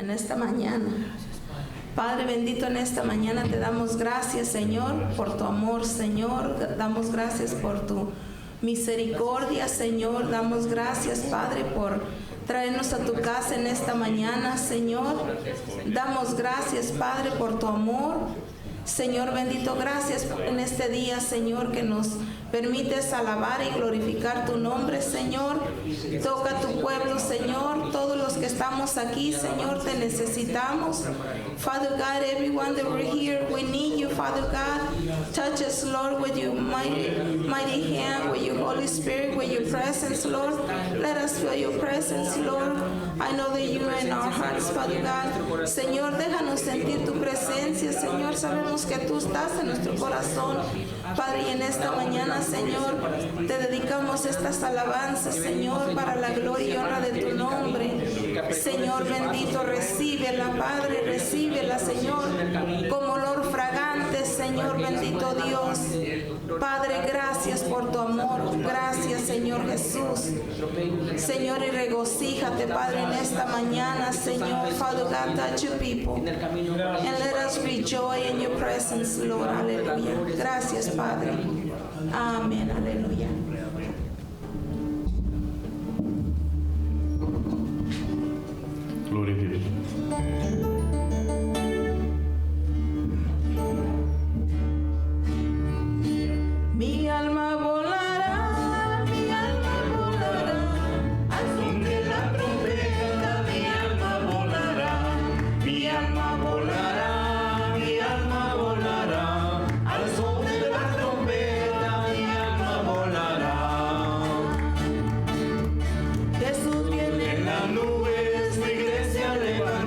en esta mañana. Padre bendito, en esta mañana te damos gracias, Señor, por tu amor, Señor. Damos gracias por tu misericordia, Señor. Damos gracias, Padre, por traernos a tu casa en esta mañana, Señor. Damos gracias, Padre, por tu amor. Señor bendito, gracias en este día, Señor, que nos permites alabar y glorificar tu nombre, Señor. Toca tu pueblo, Señor. Todos los que estamos aquí, Señor, te necesitamos. Father God, everyone that we're here, we need you, Father God. Touch us, Lord, with your mighty hand, with your Holy Spirit, with your presence, Lord. Let us feel your presence, Lord. I know that you are in our hearts, Father God. Señor, déjanos sentir tu presencia, Señor. Sabemos que tú estás en nuestro corazón, Padre, y en esta mañana, Señor, te dedicamos estas alabanzas, Señor, para la gloria y honra de tu nombre. Señor bendito, recíbela, Padre, recíbela, Señor, como olor fragante, Señor bendito Dios. Padre, gracias por tu amor, gracias, Señor Jesús. Señor, y regocíjate, Padre, en esta mañana, Señor. Father God, touch your people and let us rejoice in your presence, Lord. Aleluya. Gracias, Padre. Amén, aleluya. Gloria a Dios. Mi alma volará, mi alma volará, al son de la trompeta, mi alma volará, mi alma volará, mi alma volará, al son de la trompeta, mi alma volará. Jesús viene en las nubes, su iglesia levanta.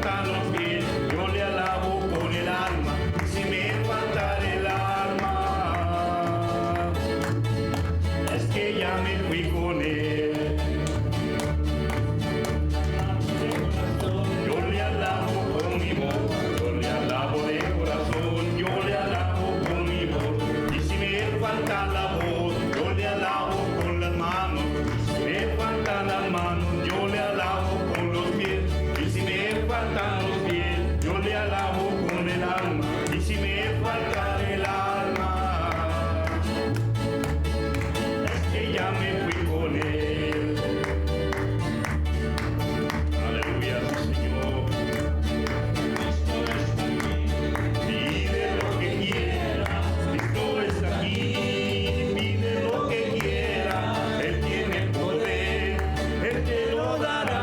faltan los pies, yo le alabo con el alma. Si me faltara el alma, es que ya me fui con él. Yo le alabo con mi voz, yo le alabo de corazón, yo le alabo con mi voz. Y si me falta la voz, yo le alabo con las manos. Si me faltan las manos, yo le alabo con los pies. Y si me faltan los pies, yo le alabo con el alma. Y si me falta el alma, es que ya me fui con él. Aleluya, Señor. Pide lo que quieras, Cristo está aquí. Pide lo que quieras, Él tiene poder, Él te lo dará.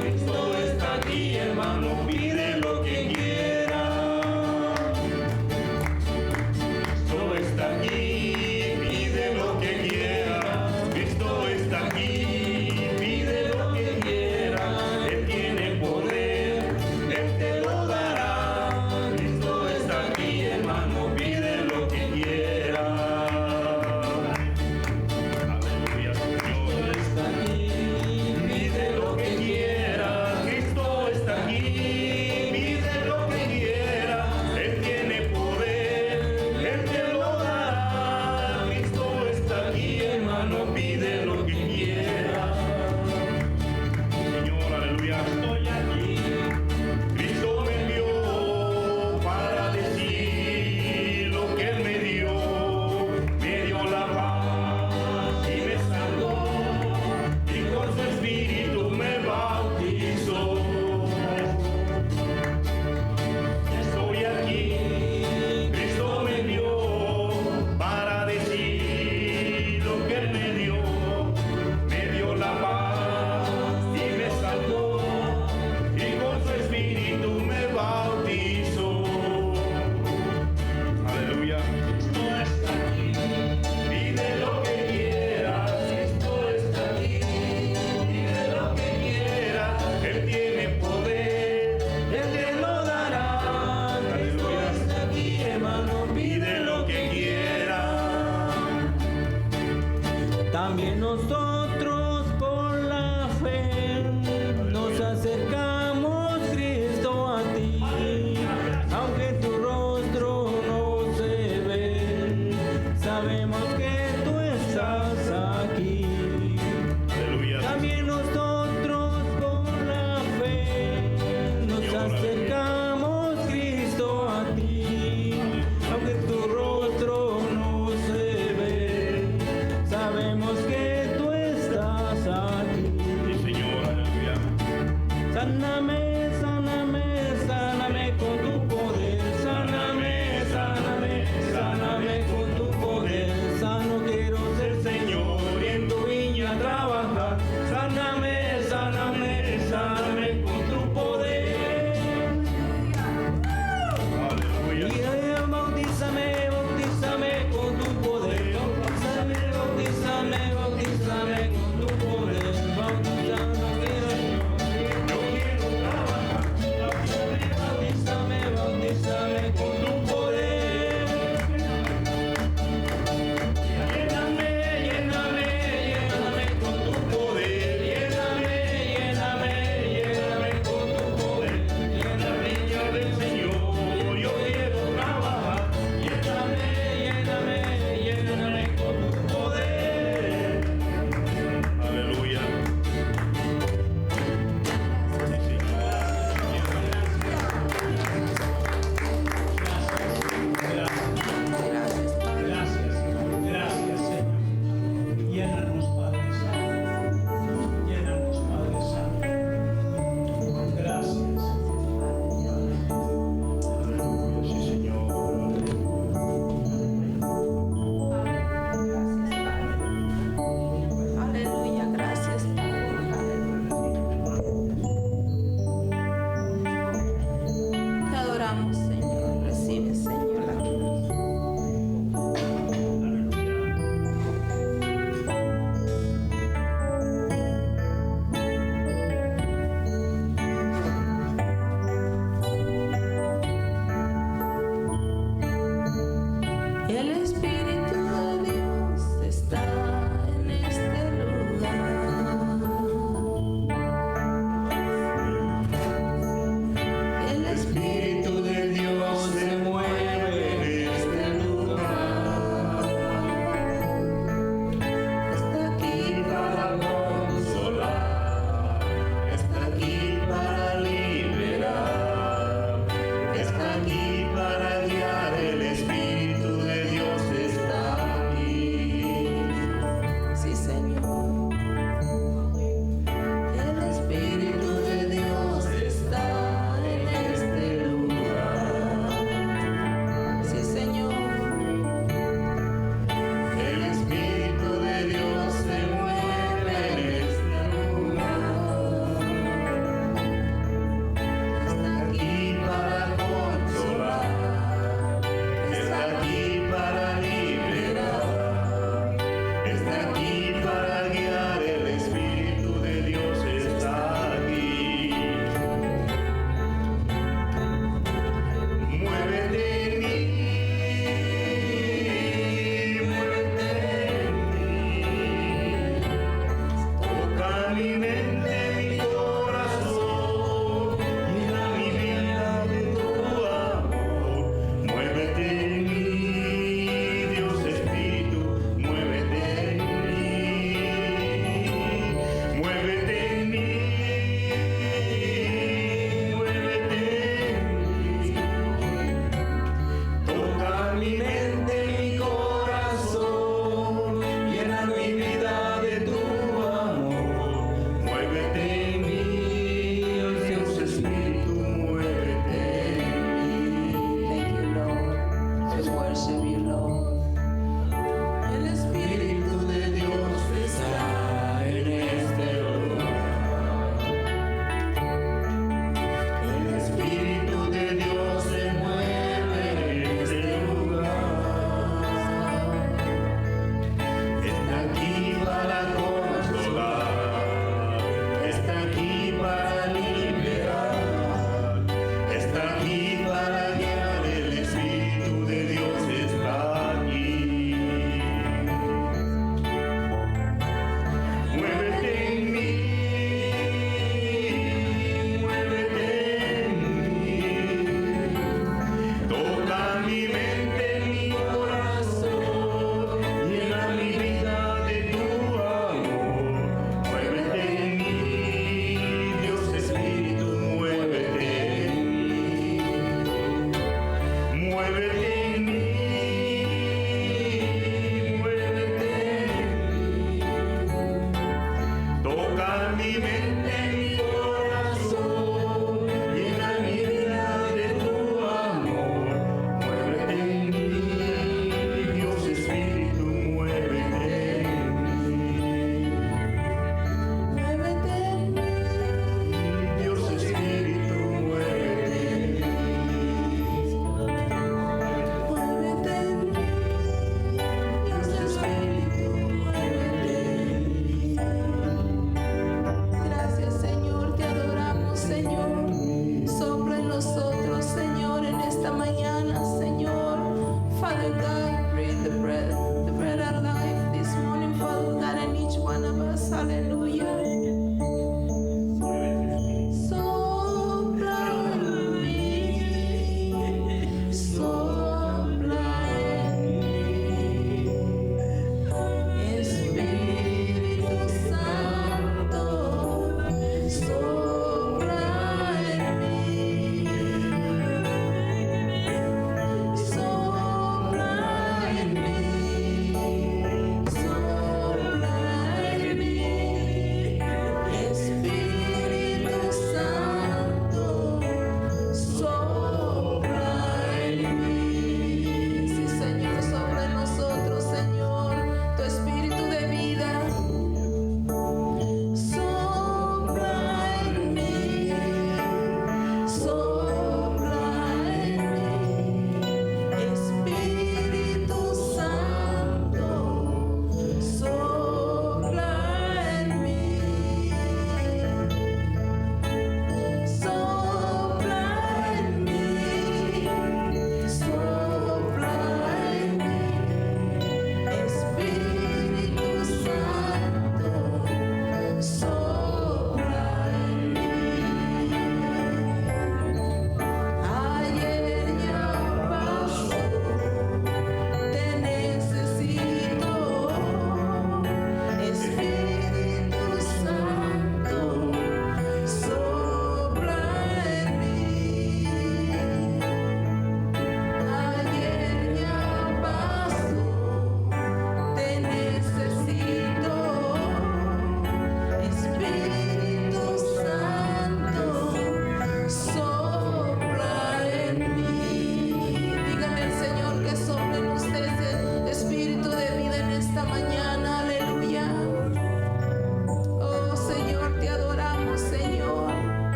Cristo está aquí, hermano, pide lo que quieras. Cristo está aquí, pide lo que quieras. Cristo está aquí, pide lo que quieras. Él tiene poder, Él te lo dará. Cristo está aquí, hermano, pide lo que quieras. Aleluya, Señor está aquí, pide lo que quieras. Cristo está aquí, pide lo que quieras. Él tiene poder, Él te lo dará. Cristo está aquí, hermano, pide lo que quieras. Señor, aleluya, estoy aquí. Cristo me envió para decir lo que Él me dio la paz y me salvó, y con su espíritu me bautizó. Estoy aquí, Cristo me envió para decir lo que Él me dio la paz y me salvó, y con su espíritu me bautizó. Aleluya. Cristo está aquí, pide lo que quieras. Cristo está aquí, pide lo que quieras. Él tiene poder, Él te lo dará. Cristo está aquí, hermano, pide lo que quieras. También nosotros por la fe nos acercamos, Cristo, a ti. Aunque tu rostro no se ve, sabemos que tú estás aquí. Aleluya. También nosotros por la fe nos acercamos, Cristo, a ti. Aunque tu rostro no se ve, sabemos que tú estás aquí. Sí, Señor, aleluya. Sáname, sáname, sáname con tu poder. Sáname, sáname, sáname con tu poder. Sano quiero ser, Señor, y en tu viña trabajar. Sáname, sáname, sáname con tu poder.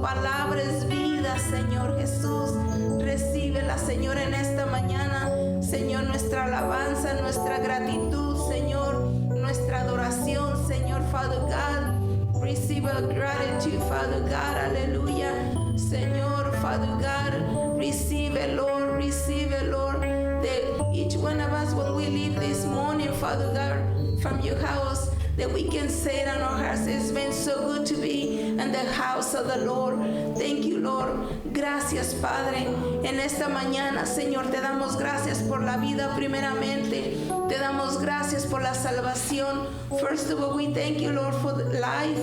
palabra es vida, Señor Jesús. Recíbela, Señor, en esta mañana. Señor, nuestra alabanza, nuestra gratitud, Señor, nuestra adoración, Señor, Father God. Receive our gratitude, Father God. Aleluya. Señor, Father God, receive it, Lord. Receive it, Lord. That each one of us, when we leave this morning, Father God, from your house, that we can say it on our hearts. It's been so good to be in the house of the Lord. Thank you, Lord. Gracias, Padre. En esta mañana, Señor, te damos gracias por la vida primeramente. Te damos gracias por la salvación. First of all, we thank you, Lord, for the life.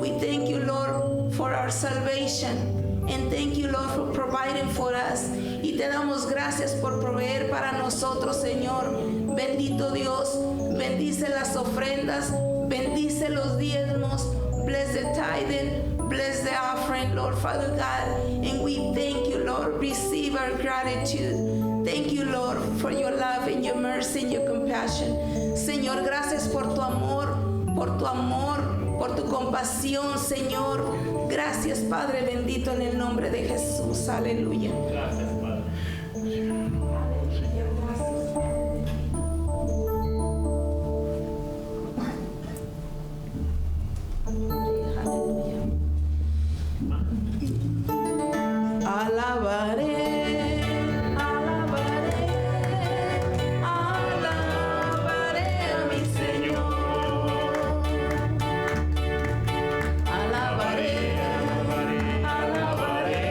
We thank you, Lord, for our salvation. And thank you, Lord, for providing for us. Y te damos gracias por proveer para nosotros, Señor. Bendito Dios. Bendice las ofrendas. Bendice los diezmos. Bless the tithing. Bless the offering, Lord, Father God. And we thank you, Lord. Receive our gratitude. Thank you, Lord, for your love and your mercy and your compassion. Señor, gracias por tu amor, por tu compasión, Señor. Gracias, Padre bendito, en el nombre de Jesús. Aleluya. Gracias, Padre. Alabaré, alabaré, alabaré a mi Señor. Alabaré, alabaré,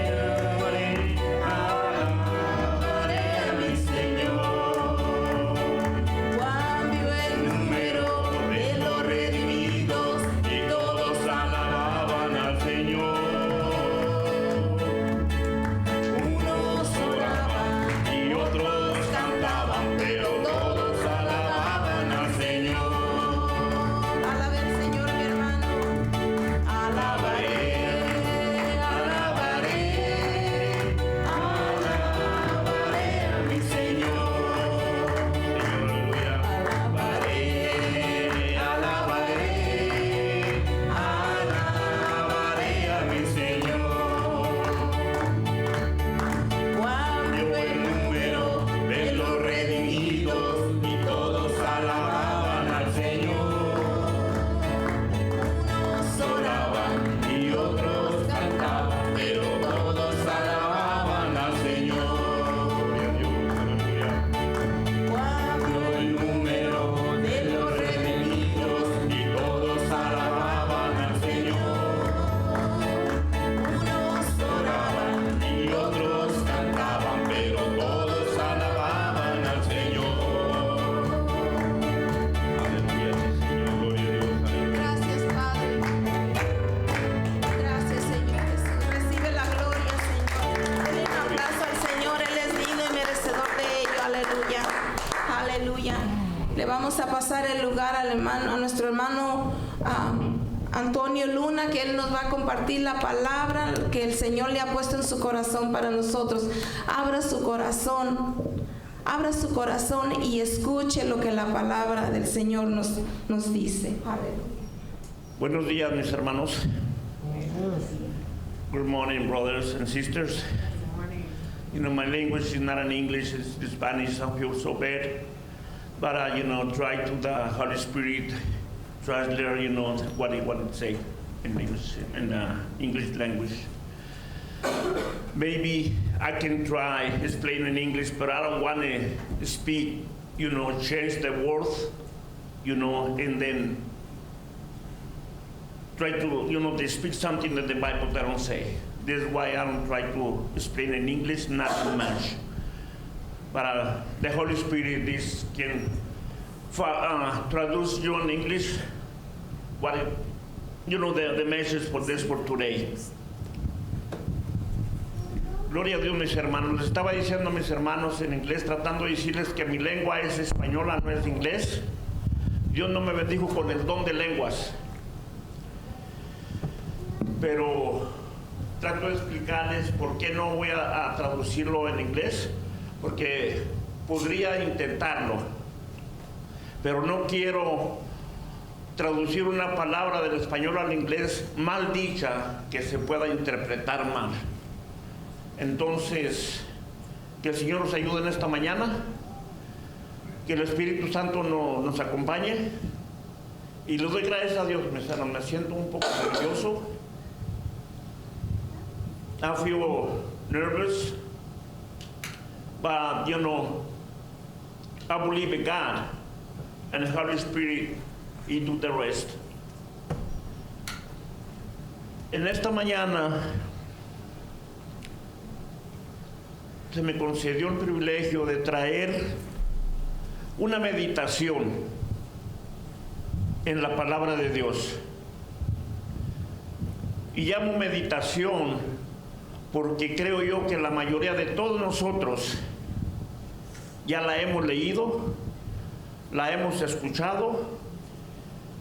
alabaré a mi Señor. Cuando el número de los redimidos Y todos alababan al Señor. Unos oraban y otros cantaban, pero todos alababan al Señor. alabe al Señor, mi hermano. Alabaré, alabaré, alabaré a mi Señor. Aleluya. Alabaré, alabaré, Alabaré a mi Señor. cuán Dio buen el número de los redimidos y todos alababan al Señor. unos Oraban y otros cantaban, pero todos alababan al Señor. Gloria a Dios, aleluya. cuán Dio el número de los redimidos y todos alababan al Señor. unos Oraban y otros cantaban, pero todos alababan al Señor. Aleluya, sí, Señor, gloria a Dios, aleluya. Gracias, Padre. Gracias, Señor Jesús. Recibe la gloria, Señor. Denle un aplauso al Señor. Él es digno y merecedor de ello. Aleluya. Aleluya. Le vamos a pasar el lugar al hermano, a nuestro hermano Antonio Luna, que él nos va a compartir la palabra que el Señor le ha puesto en su corazón para nosotros. Abra su corazón. Abra su corazón y escuche lo que la palabra del Señor nos dice. Aleluya. Buenos días, mis hermanos. Good morning, brothers and sisters. You know, my language is not in English, it's Spanish. I feel so bad. But, try to the Holy Spirit translate, what he wanted to say in English language. Maybe I can try explain in English, but I don't want to speak, change the words, and then try to, they speak something that the Bible doesn't say. This is why I don't try to explain in English, not too much. But the Holy Spirit can traduce you in English what the message for today. Gloria a Dios, mis hermanos. Les estaba diciendo a mis hermanos en inglés, tratando de decirles que mi lengua es española, no es inglés. Dios no me bendijo con el don de lenguas. Pero trato de explicarles por qué no voy a traducirlo en inglés, porque podría intentarlo, pero no quiero traducir una palabra del español al inglés mal dicha que se pueda interpretar mal. Entonces, que el Señor nos ayude en esta mañana, que el Espíritu Santo nos acompañe, y le doy gracias a Dios. Me siento un poco nervioso. I feel nervous, but you know, I believe in God and the Holy Spirit, He do the rest. En esta mañana se me concedió el privilegio de traer una meditación en la palabra de Dios. Y llamo meditación porque creo yo que la mayoría de todos nosotros ya la hemos leído, la hemos escuchado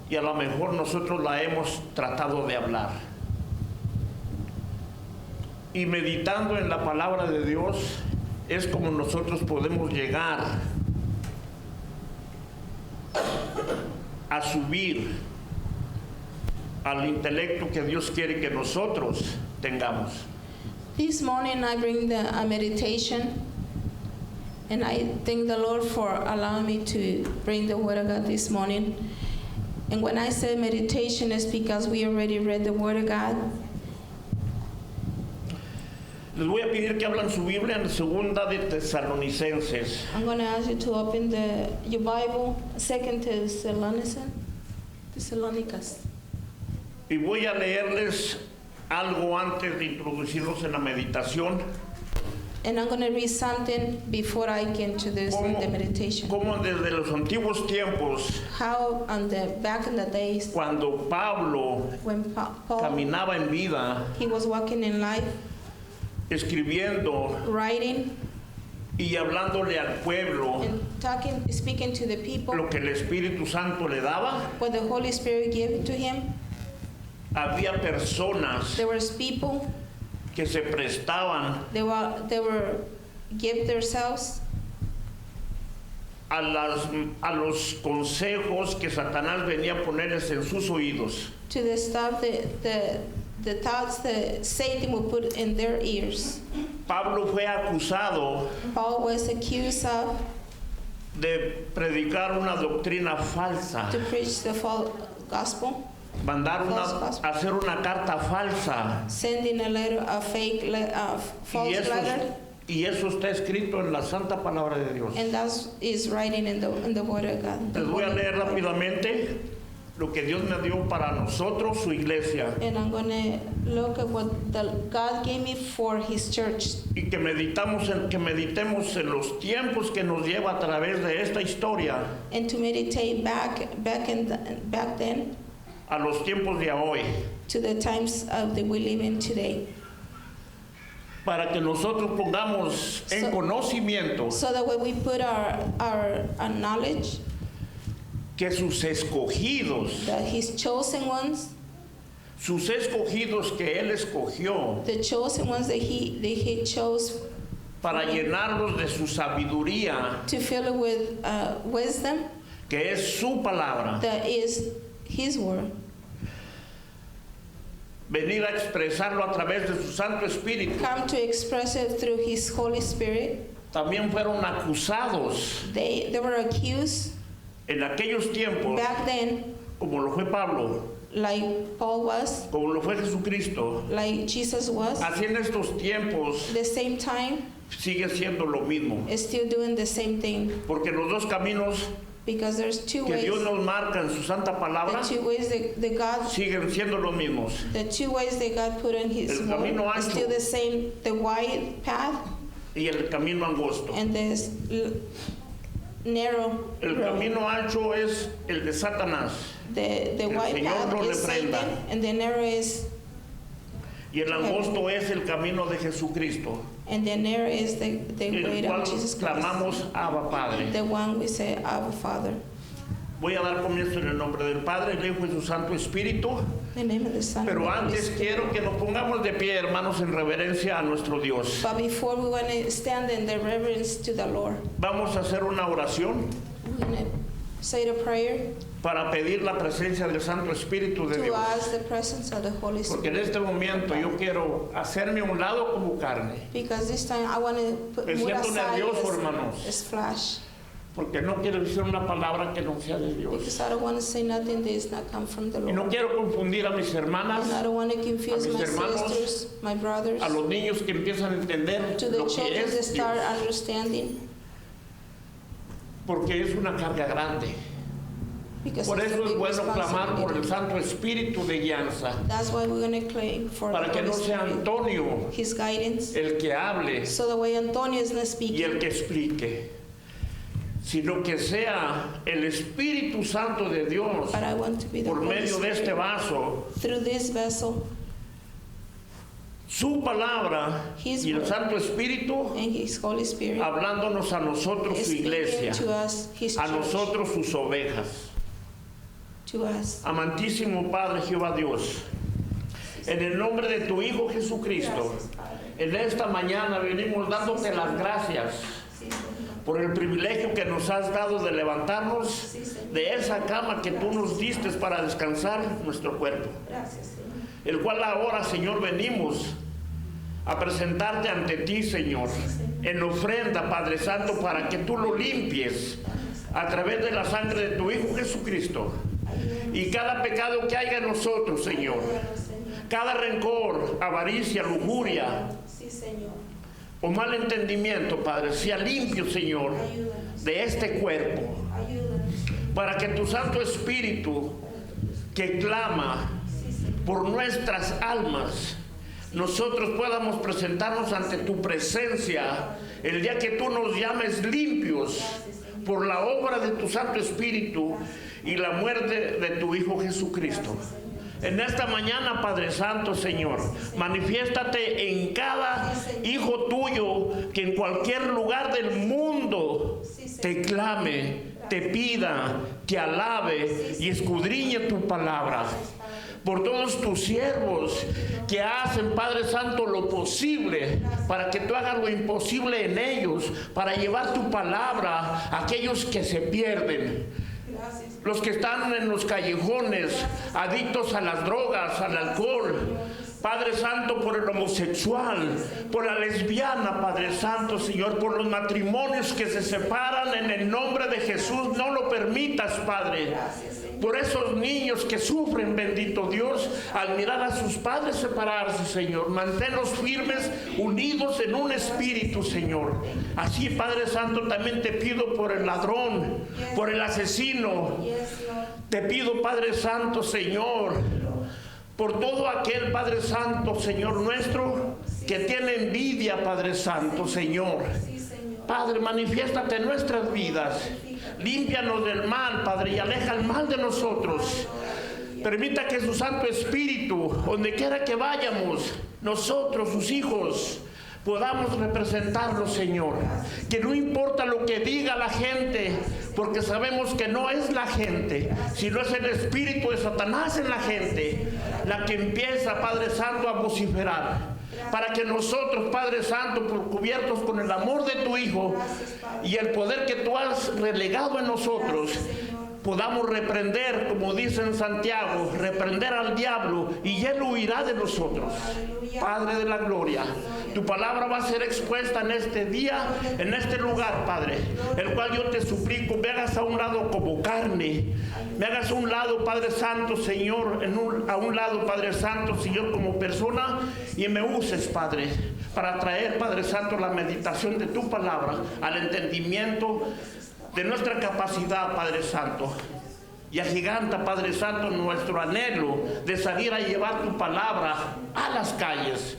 y a lo mejor nosotros la hemos tratado de hablar. Y meditando en la palabra de Dios es como nosotros podemos llegar a subir al intelecto que Dios quiere que nosotros tengamos. This morning I bring a meditation, and I thank the Lord for allowing me to bring the Word of God this morning. And when I say meditation, it's because we already read the Word of God. Les voy a pedir que hablan su Biblia en Segunda de Tesalonicenses. I'm going to ask you to open your Bible, 2 Thessalonians. Y voy a leerles algo antes de introducirlos en la meditación. And I'm going to read something before I get into the meditation. Como desde los antiguos tiempos, How back in the days cuando Pablo when Paul, caminaba en vida, he was walking in life, escribiendo writing y hablándole al pueblo and speaking to the people, lo que el Espíritu Santo le daba, what the Holy Spirit gave to him. había personas There was people, que se prestaban they were give themselves a los consejos que Satanás venía a ponerles en sus oídos. to the stuff the thoughts that Satan would put in their ears. Pablo fue acusado Paul was accused of de predicar una doctrina falsa, to preach the false gospel, hacer una carta falsa, sending a letter, a false letter, y eso está escrito en la Santa Palabra de Dios. and that is writing in the Word of God. Les voy a leer rápidamente lo que Dios me dio para nosotros, su iglesia, And I'm going to look at what God gave me for His church. y que meditemos en los tiempos que nos lleva a través de esta historia And to meditate back then a los tiempos de hoy, to the times that we live in today, para que nosotros pongamos en conocimiento so that when we put our knowledge que sus escogidos, that His chosen ones, que Él escogió the chosen ones that He chose para llenarlos de su sabiduría, to fill it with wisdom, que es su palabra, that is His word, venir a expresarlo a través de su Santo Espíritu. come to express it through His Holy Spirit. También fueron acusados They were accused en aquellos tiempos, back then, como lo fue Pablo, like Paul was, como lo fue Jesucristo. like Jesus was. Así en estos tiempos The same time, sigue siendo lo mismo, is still doing the same thing, porque los dos caminos because there's two que ways. Dios nos marca en su Santa Palabra The two ways that God, siguen siendo los mismos. the two ways that God put in His El word camino is ancho. still the same, the wide path Y el camino angosto. and the narrow El road. camino ancho es el de Satanás The wide Señor path nos is reprenda. Satan, and the narrow is, y el angosto es el camino de Jesucristo, and the narrow is the way el cual of Jesus Christ. clamamos Abba Padre. The one we say, Abba Father. Voy a dar comienzo en el nombre del Padre, del Hijo y su Santo Espíritu. In the name of the Son. and Pero the Holy antes Spirit. quiero que nos pongamos de pie, hermanos, en reverencia a nuestro Dios. But before we want to stand in the reverence to the Lord, Vamos a hacer una oración we're going to say the prayer para pedir la presencia del Santo Espíritu de to Dios. ask the presence of the Holy Porque en Spirit. este momento yo quiero hacerme a un lado como carne, Because this time I want to put Me siento aside nervioso, hermanos. this flesh. porque no quiero decir una palabra que no sea de Dios. Because I don't want to say nothing that is not come from the Y no Lord. quiero confundir a mis hermanas, And I don't want to confuse a mis my hermanos, sisters, my brothers, a los niños que empiezan a entender to the lo que children that es start Dios, understanding. porque es una carga grande. Because Por it's a eso es big bueno clamar por el responsibility. Santo Espíritu de guianza, That's why we're going to claim for para the que Holy no sea Spirit, Antonio His guidance. el que hable So the way Antonio is not y speaking, el que explique, sino que sea el Espíritu Santo de Dios but I want to be the por Holy medio de este Spirit. vaso, Through this vessel su palabra His y el word. Santo Espíritu and His Holy Spirit hablándonos a nosotros su speaking iglesia, to us, His a church, nosotros sus ovejas. to us. Amantísimo Padre Jehová Dios, en el nombre de tu Hijo Jesucristo, en esta mañana venimos dándote las gracias por el privilegio que nos has dado de levantarnos de esa cama que tú nos diste para descansar nuestro cuerpo, el cual ahora, Señor, venimos a presentarte ante ti, Señor, en ofrenda, Padre Santo, para que tú lo limpies a través de la sangre de tu Hijo Jesucristo. Y cada pecado que haya en nosotros, Señor, cada rencor, avaricia, lujuria Sí, Señor. o mal entendimiento, Padre, sea limpio, Señor, de este cuerpo, para que tu Santo Espíritu, que clama por nuestras almas, nosotros podamos presentarnos ante tu presencia el día que tú nos llames limpios por la obra de tu Santo Espíritu y la muerte de tu Hijo Jesucristo. En esta mañana, Padre Santo, Señor, manifiéstate en cada hijo tuyo que en cualquier lugar del mundo te clame, te pida, te alabe y escudriñe tu palabra. Por todos tus siervos que hacen, Padre Santo, lo posible para que tú hagas lo imposible en ellos, para llevar tu palabra a aquellos que se pierden, los que están en los callejones, adictos a las drogas, al alcohol. Padre Santo, por el homosexual, por la lesbiana, Padre Santo, Señor, por los matrimonios que se separan, en el nombre de Jesús, no lo permitas, Padre. Por esos niños que sufren, bendito Dios, al mirar a sus padres separarse, Señor, manténlos firmes, unidos en un espíritu, Señor. Así, Padre Santo, también te pido por el ladrón, por el asesino. Te pido, Padre Santo, Señor, por todo aquel, Padre Santo, Señor nuestro, que tiene envidia, Padre Santo, Señor. Padre, manifiéstate en nuestras vidas. Límpianos del mal, Padre, y aleja el mal de nosotros. Permita que su Santo Espíritu, donde quiera que vayamos, nosotros, sus hijos, podamos representarlo, Señor. Que no importa lo que diga la gente, porque sabemos que no es la gente, sino es el espíritu de Satanás en la gente, la que empieza, Padre Santo, a vociferar. Para que nosotros, Padre Santo, cubiertos con el amor de tu Hijo y el poder que tú has relegado en nosotros, podamos reprender, como dice en Santiago, reprender al diablo y él huirá de nosotros. Padre de la gloria, tu palabra va a ser expuesta en este día, en este lugar, Padre, el cual yo te suplico, me hagas a un lado como carne, me hagas a un lado, Padre Santo, Señor, a un lado, Padre Santo, Señor, como persona, y me uses, Padre, para traer, Padre Santo, la meditación de tu palabra al entendimiento de nuestra capacidad, Padre Santo. Y agiganta, Padre Santo, nuestro anhelo de salir a llevar tu palabra a las calles,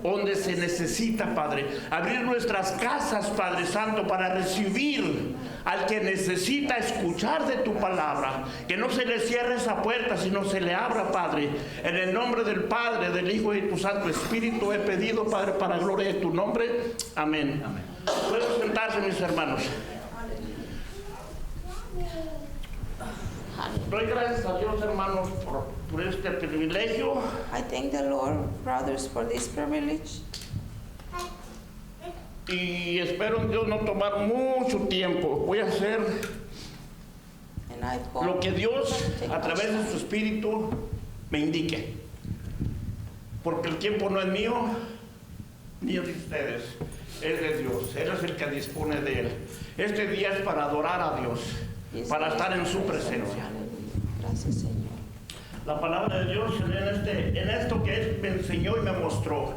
donde se necesita, Padre. Abrir nuestras casas, Padre Santo, para recibir al que necesita escuchar de tu palabra. Que no se le cierre esa puerta, sino se le abra, Padre. En el nombre del Padre, del Hijo y de tu Santo Espíritu he pedido, Padre, para gloria de tu nombre. Amén. Amén. Pueden sentarse, mis hermanos. Doy gracias a Dios, hermanos, por este privilegio. I thank the Lord, brothers, for this privilege. Y espero en Dios no tomar mucho tiempo. Voy a hacer And I hope lo que Dios it's gonna take a través de much su time. Espíritu me indique. Porque el tiempo no es mío ni es de ustedes, es de Dios. Él es el que dispone de él. Este día es para adorar a Dios, para estar en su presencia. Gracias, Señor. La palabra de Dios en esto que Él me enseñó y me mostró.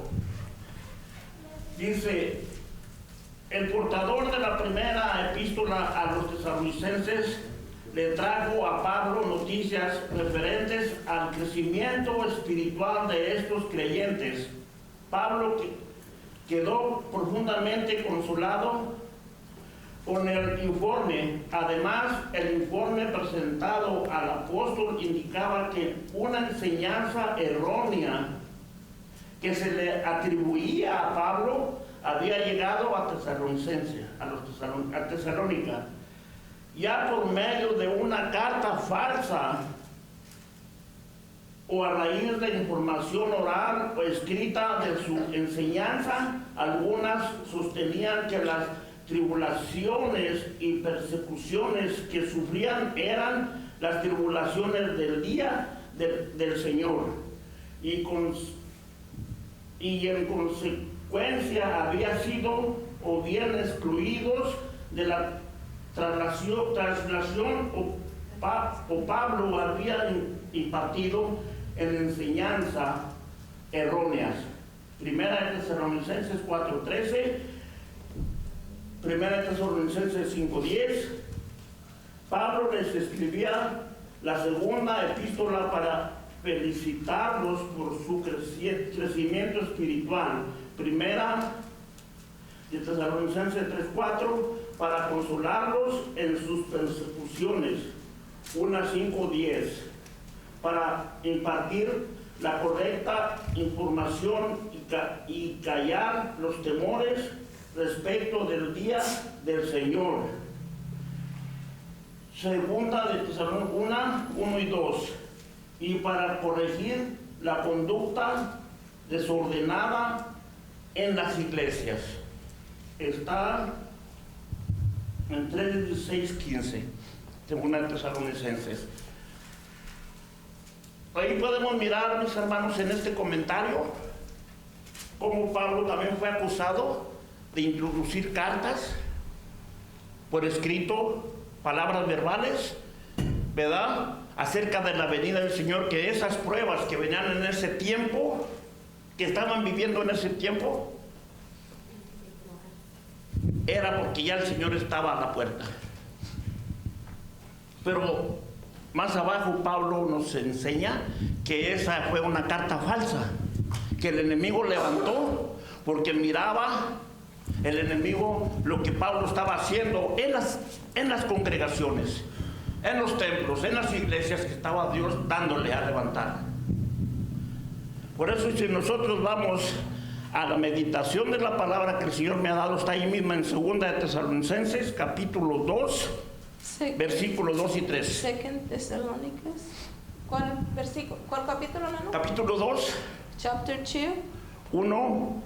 Dice, el portador de la primera epístola a los tesalonicenses le trajo a Pablo noticias referentes al crecimiento espiritual de estos creyentes. Pablo quedó profundamente consolado con el informe. Además, el informe presentado al apóstol indicaba que una enseñanza errónea que se le atribuía a Pablo había llegado a Tesalónica, ya por medio de una carta falsa o a raíz de información oral o escrita de su enseñanza. Algunas sostenían que las tribulaciones y persecuciones que sufrían eran las tribulaciones del día del Señor, y en consecuencia había sido o bien excluidos de la traslación o Pablo había impartido en enseñanza erróneas. Primera de Tesalonicenses 4:13, Primera de Tesalonicenses 5:10. Pablo les escribía la segunda epístola para felicitarlos por su crecimiento espiritual. Primera de Tesalonicenses 3:4, para consolarlos en sus persecuciones. 5:10, para impartir la correcta información y callar los temores respecto del día del Señor. Segunda de Tesalonicenses 1 y 2, y para corregir la conducta desordenada en las iglesias. Está en 3:16-15, Segunda de Tesalonicenses. Ahí podemos mirar, mis hermanos, en este comentario, cómo Pablo también fue acusado de introducir cartas por escrito, palabras verbales, ¿verdad?, acerca de la venida del Señor, que esas pruebas que venían en ese tiempo, que estaban viviendo en ese tiempo, era porque ya el Señor estaba a la puerta. Pero más abajo Pablo nos enseña que esa fue una carta falsa, que el enemigo levantó porque miraba el enemigo lo que Pablo estaba haciendo en las congregaciones, en los templos, en las iglesias, que estaba Dios dándole a levantar. Por eso, si nosotros vamos a la meditación de la palabra que el Señor me ha dado, está ahí misma en 2 de Tesalonicenses, capítulo 2, versículos 2 y 3. Second Thessalonians. ¿Cuál versículo? ¿Cuál capítulo, hermano? Capítulo 2, Chapter 2, 1,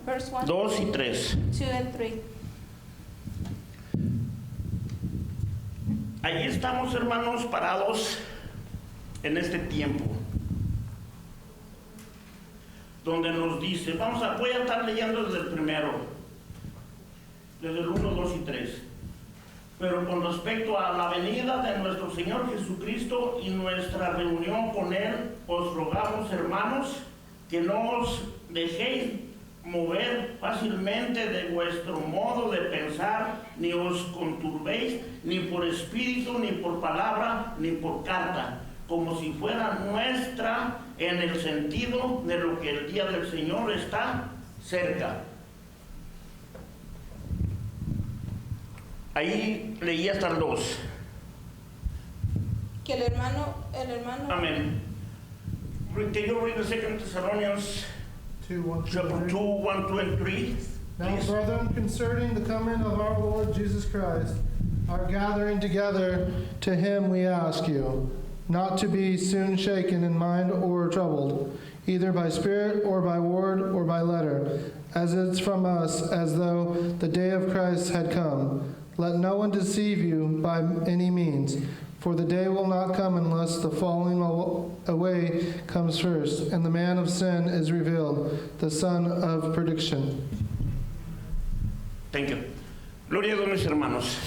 verse 1, 2 y 3. 2 and 3. Allí estamos, hermanos, parados en este tiempo, donde nos dice, voy a estar leyendo desde el primero, desde el 1, 2 y 3. Pero con respecto a la venida de nuestro Señor Jesucristo y nuestra reunión con Él, os rogamos, hermanos, que no os dejéis mover fácilmente de vuestro modo de pensar, ni os conturbéis, ni por espíritu, ni por palabra, ni por carta, como si fuera nuestra, en el sentido de lo que el día del Señor está cerca. Ahí leí hasta el 2. Que el hermano. Amén. Can you read the 2 Thessalonians 2, 1, 2, chapter 2, 1, 2, and 3? Now, Please. brethren, concerning the coming of our Lord Jesus Christ, our gathering together to him we ask you, not to be soon shaken in mind or troubled, either by spirit or by word or by letter, as it's from us, as though the day of Christ had come, Let no one deceive you by any means, for the day will not come unless the falling away comes first, and the man of sin is revealed, the son of perdition. Thank you. Gloria a Dios, mis hermanos.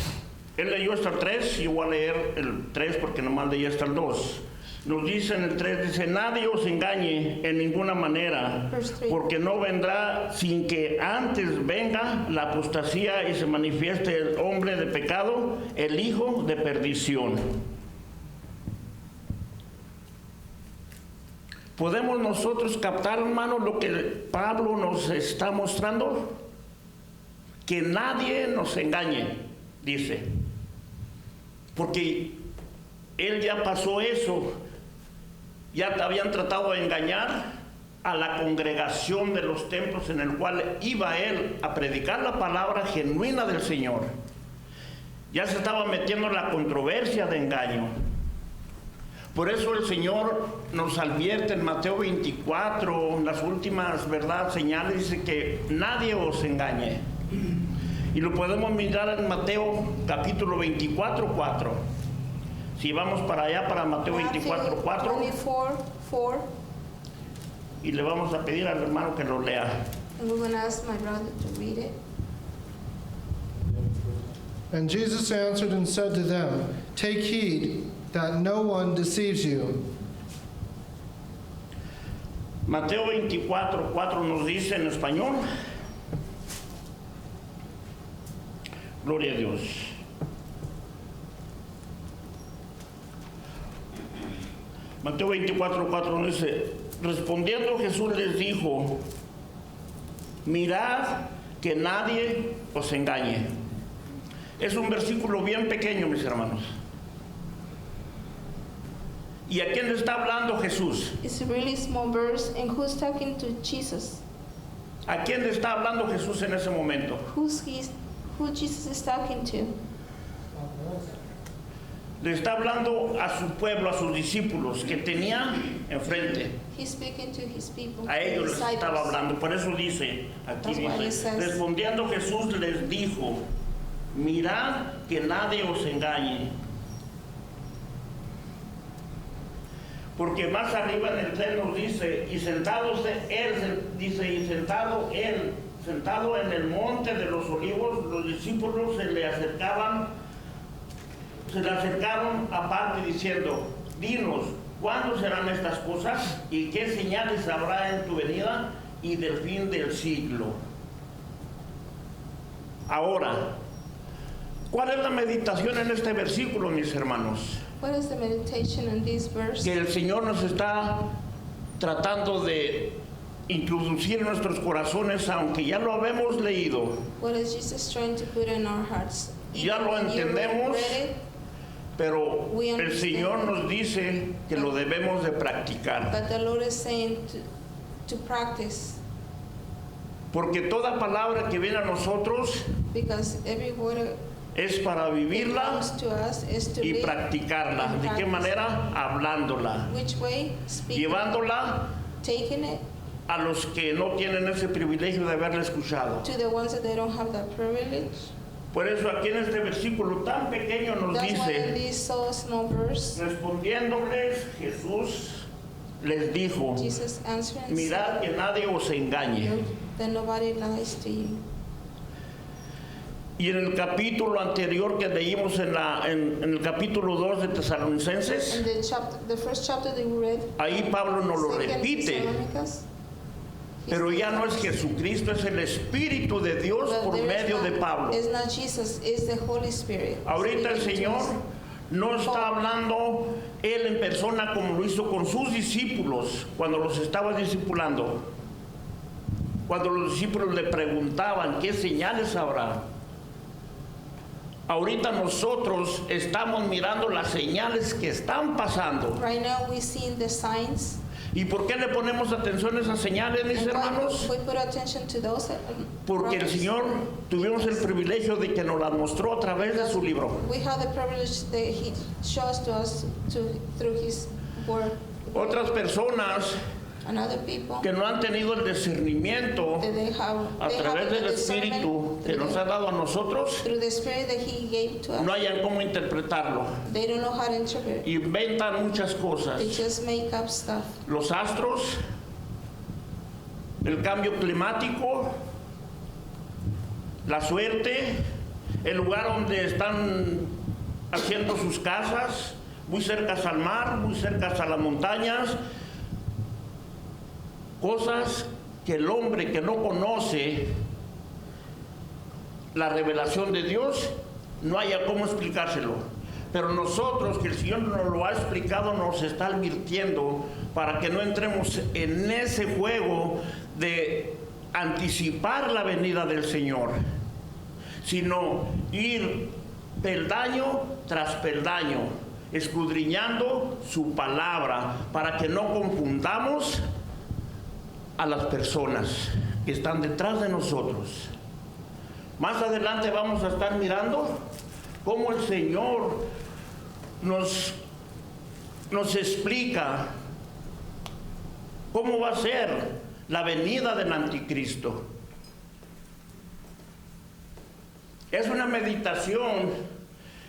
Él leyó hasta el 3, yo voy a leer el 3 porque nomás leí hasta el 2. Nos dice en el 3, dice, nadie os engañe en ninguna manera, porque no vendrá sin que antes venga la apostasía y se manifieste el hombre de pecado, el hijo de perdición. ¿Podemos nosotros captar, hermano, lo que Pablo nos está mostrando? Que nadie nos engañe, dice. Porque él ya pasó eso. Ya te habían tratado de engañar a la congregación de los templos en el cual iba él a predicar la palabra genuina del Señor. Ya se estaba metiendo en la controversia de engaño. Por eso el Señor nos advierte en Mateo 24, en las últimas, ¿verdad?, señales, dice que nadie os engañe. Y lo podemos mirar en Mateo capítulo 24, 4. Si vamos para allá, para Mateo 24, 4, 24:4. y le vamos a pedir al hermano que lo lea. And we're going to ask my brother to read it. And Jesus answered and said to them, Take heed that no one deceives you. Mateo 24, 4 nos dice en español. Gloria a Dios. Mateo 24, 4 dice, respondiendo Jesús les dijo, mirad que nadie os engañe. Es un versículo bien pequeño, mis hermanos. ¿Y a quién le está hablando Jesús? It's a really small verse, and who's talking to Jesus? ¿A quién le está hablando Jesús en ese momento? Who Jesus is talking to? Le está hablando a su pueblo, a sus discípulos que tenía enfrente. He's speaking to his people. A ellos les disciples. estaba hablando. Por eso dice, aquí That's what it dice, says. respondiendo Jesús les dijo, mirad que nadie os engañe. Porque más arriba en el 3 nos dice, y sentado él, dice, y sentado él, sentado en el monte de los olivos, los discípulos se le acercaron aparte diciendo, dinos, ¿cuándo serán estas cosas? ¿Y qué señales habrá en tu venida y del fin del siglo? Ahora, ¿cuál es la meditación en este versículo, mis hermanos? What is the meditation in this verse? Que el Señor nos está tratando de introducir en nuestros corazones, aunque ya lo habemos leído, What is Jesus trying to put in our hearts? ya lo Even when you entendemos, read it, pero We el understand. Señor nos dice que lo debemos de practicar. but the Lord is saying to practice, Porque toda palabra que viene a nosotros because every word es para that vivirla comes to us is to y live. practicarla. and ¿De qué practice. manera? Hablándola, Which way? Speaking, llevándola taking it a los que no tienen ese privilegio de haberla escuchado. to the ones that they don't have that privilege. Por eso aquí en este versículo tan pequeño nos That's why in dice, this so small verse, respondiéndoles Jesús les dijo, Jesus answered and mirad said que nadie os engañe. that nobody lies to you. Y en el capítulo anterior que leímos en el capítulo 2 de Tesalonicenses, In the first chapter that we read, ahí Pablo nos lo 2 repite, Thessalonians, pero ya no es Jesucristo, es el Espíritu de Dios but por there is medio de not- Pablo. It's not Jesus, it's the Holy Spirit. Ahorita el speaking to Señor us. no está hablando Él en persona como lo hizo con sus discípulos cuando los estaba discipulando. Cuando los discípulos le preguntaban, ¿qué señales habrá? Ahorita nosotros estamos mirando las señales que están pasando. Right now we see the signs. ¿Y por qué le ponemos atención a esas señales, mis And why hermanos? we put attention to those. Porque el brothers? Señor tuvimos el privilegio de que nos las mostró a través de su libro. We have the privilege that He shows to us through His word. Otras personas and other people que no han tenido el discernimiento that they have a través the del Espíritu que nos ha dado a nosotros, through the Spirit that He gave to us. no hayan cómo interpretarlo. They don't know how to interpret. Inventan muchas cosas. They just make up stuff. Los astros, el cambio climático, la suerte, el lugar donde están haciendo sus casas, muy cerca al mar, muy cerca a las montañas, cosas que el hombre que no conoce la revelación de Dios no haya cómo explicárselo. Pero nosotros, que el Señor nos lo ha explicado, nos está advirtiendo para que no entremos en ese juego de anticipar la venida del Señor, sino ir peldaño tras peldaño, escudriñando su palabra, para que no confundamos a las personas que están detrás de nosotros. Más adelante vamos a estar mirando cómo el Señor nos explica cómo va a ser la venida del anticristo. Es una meditación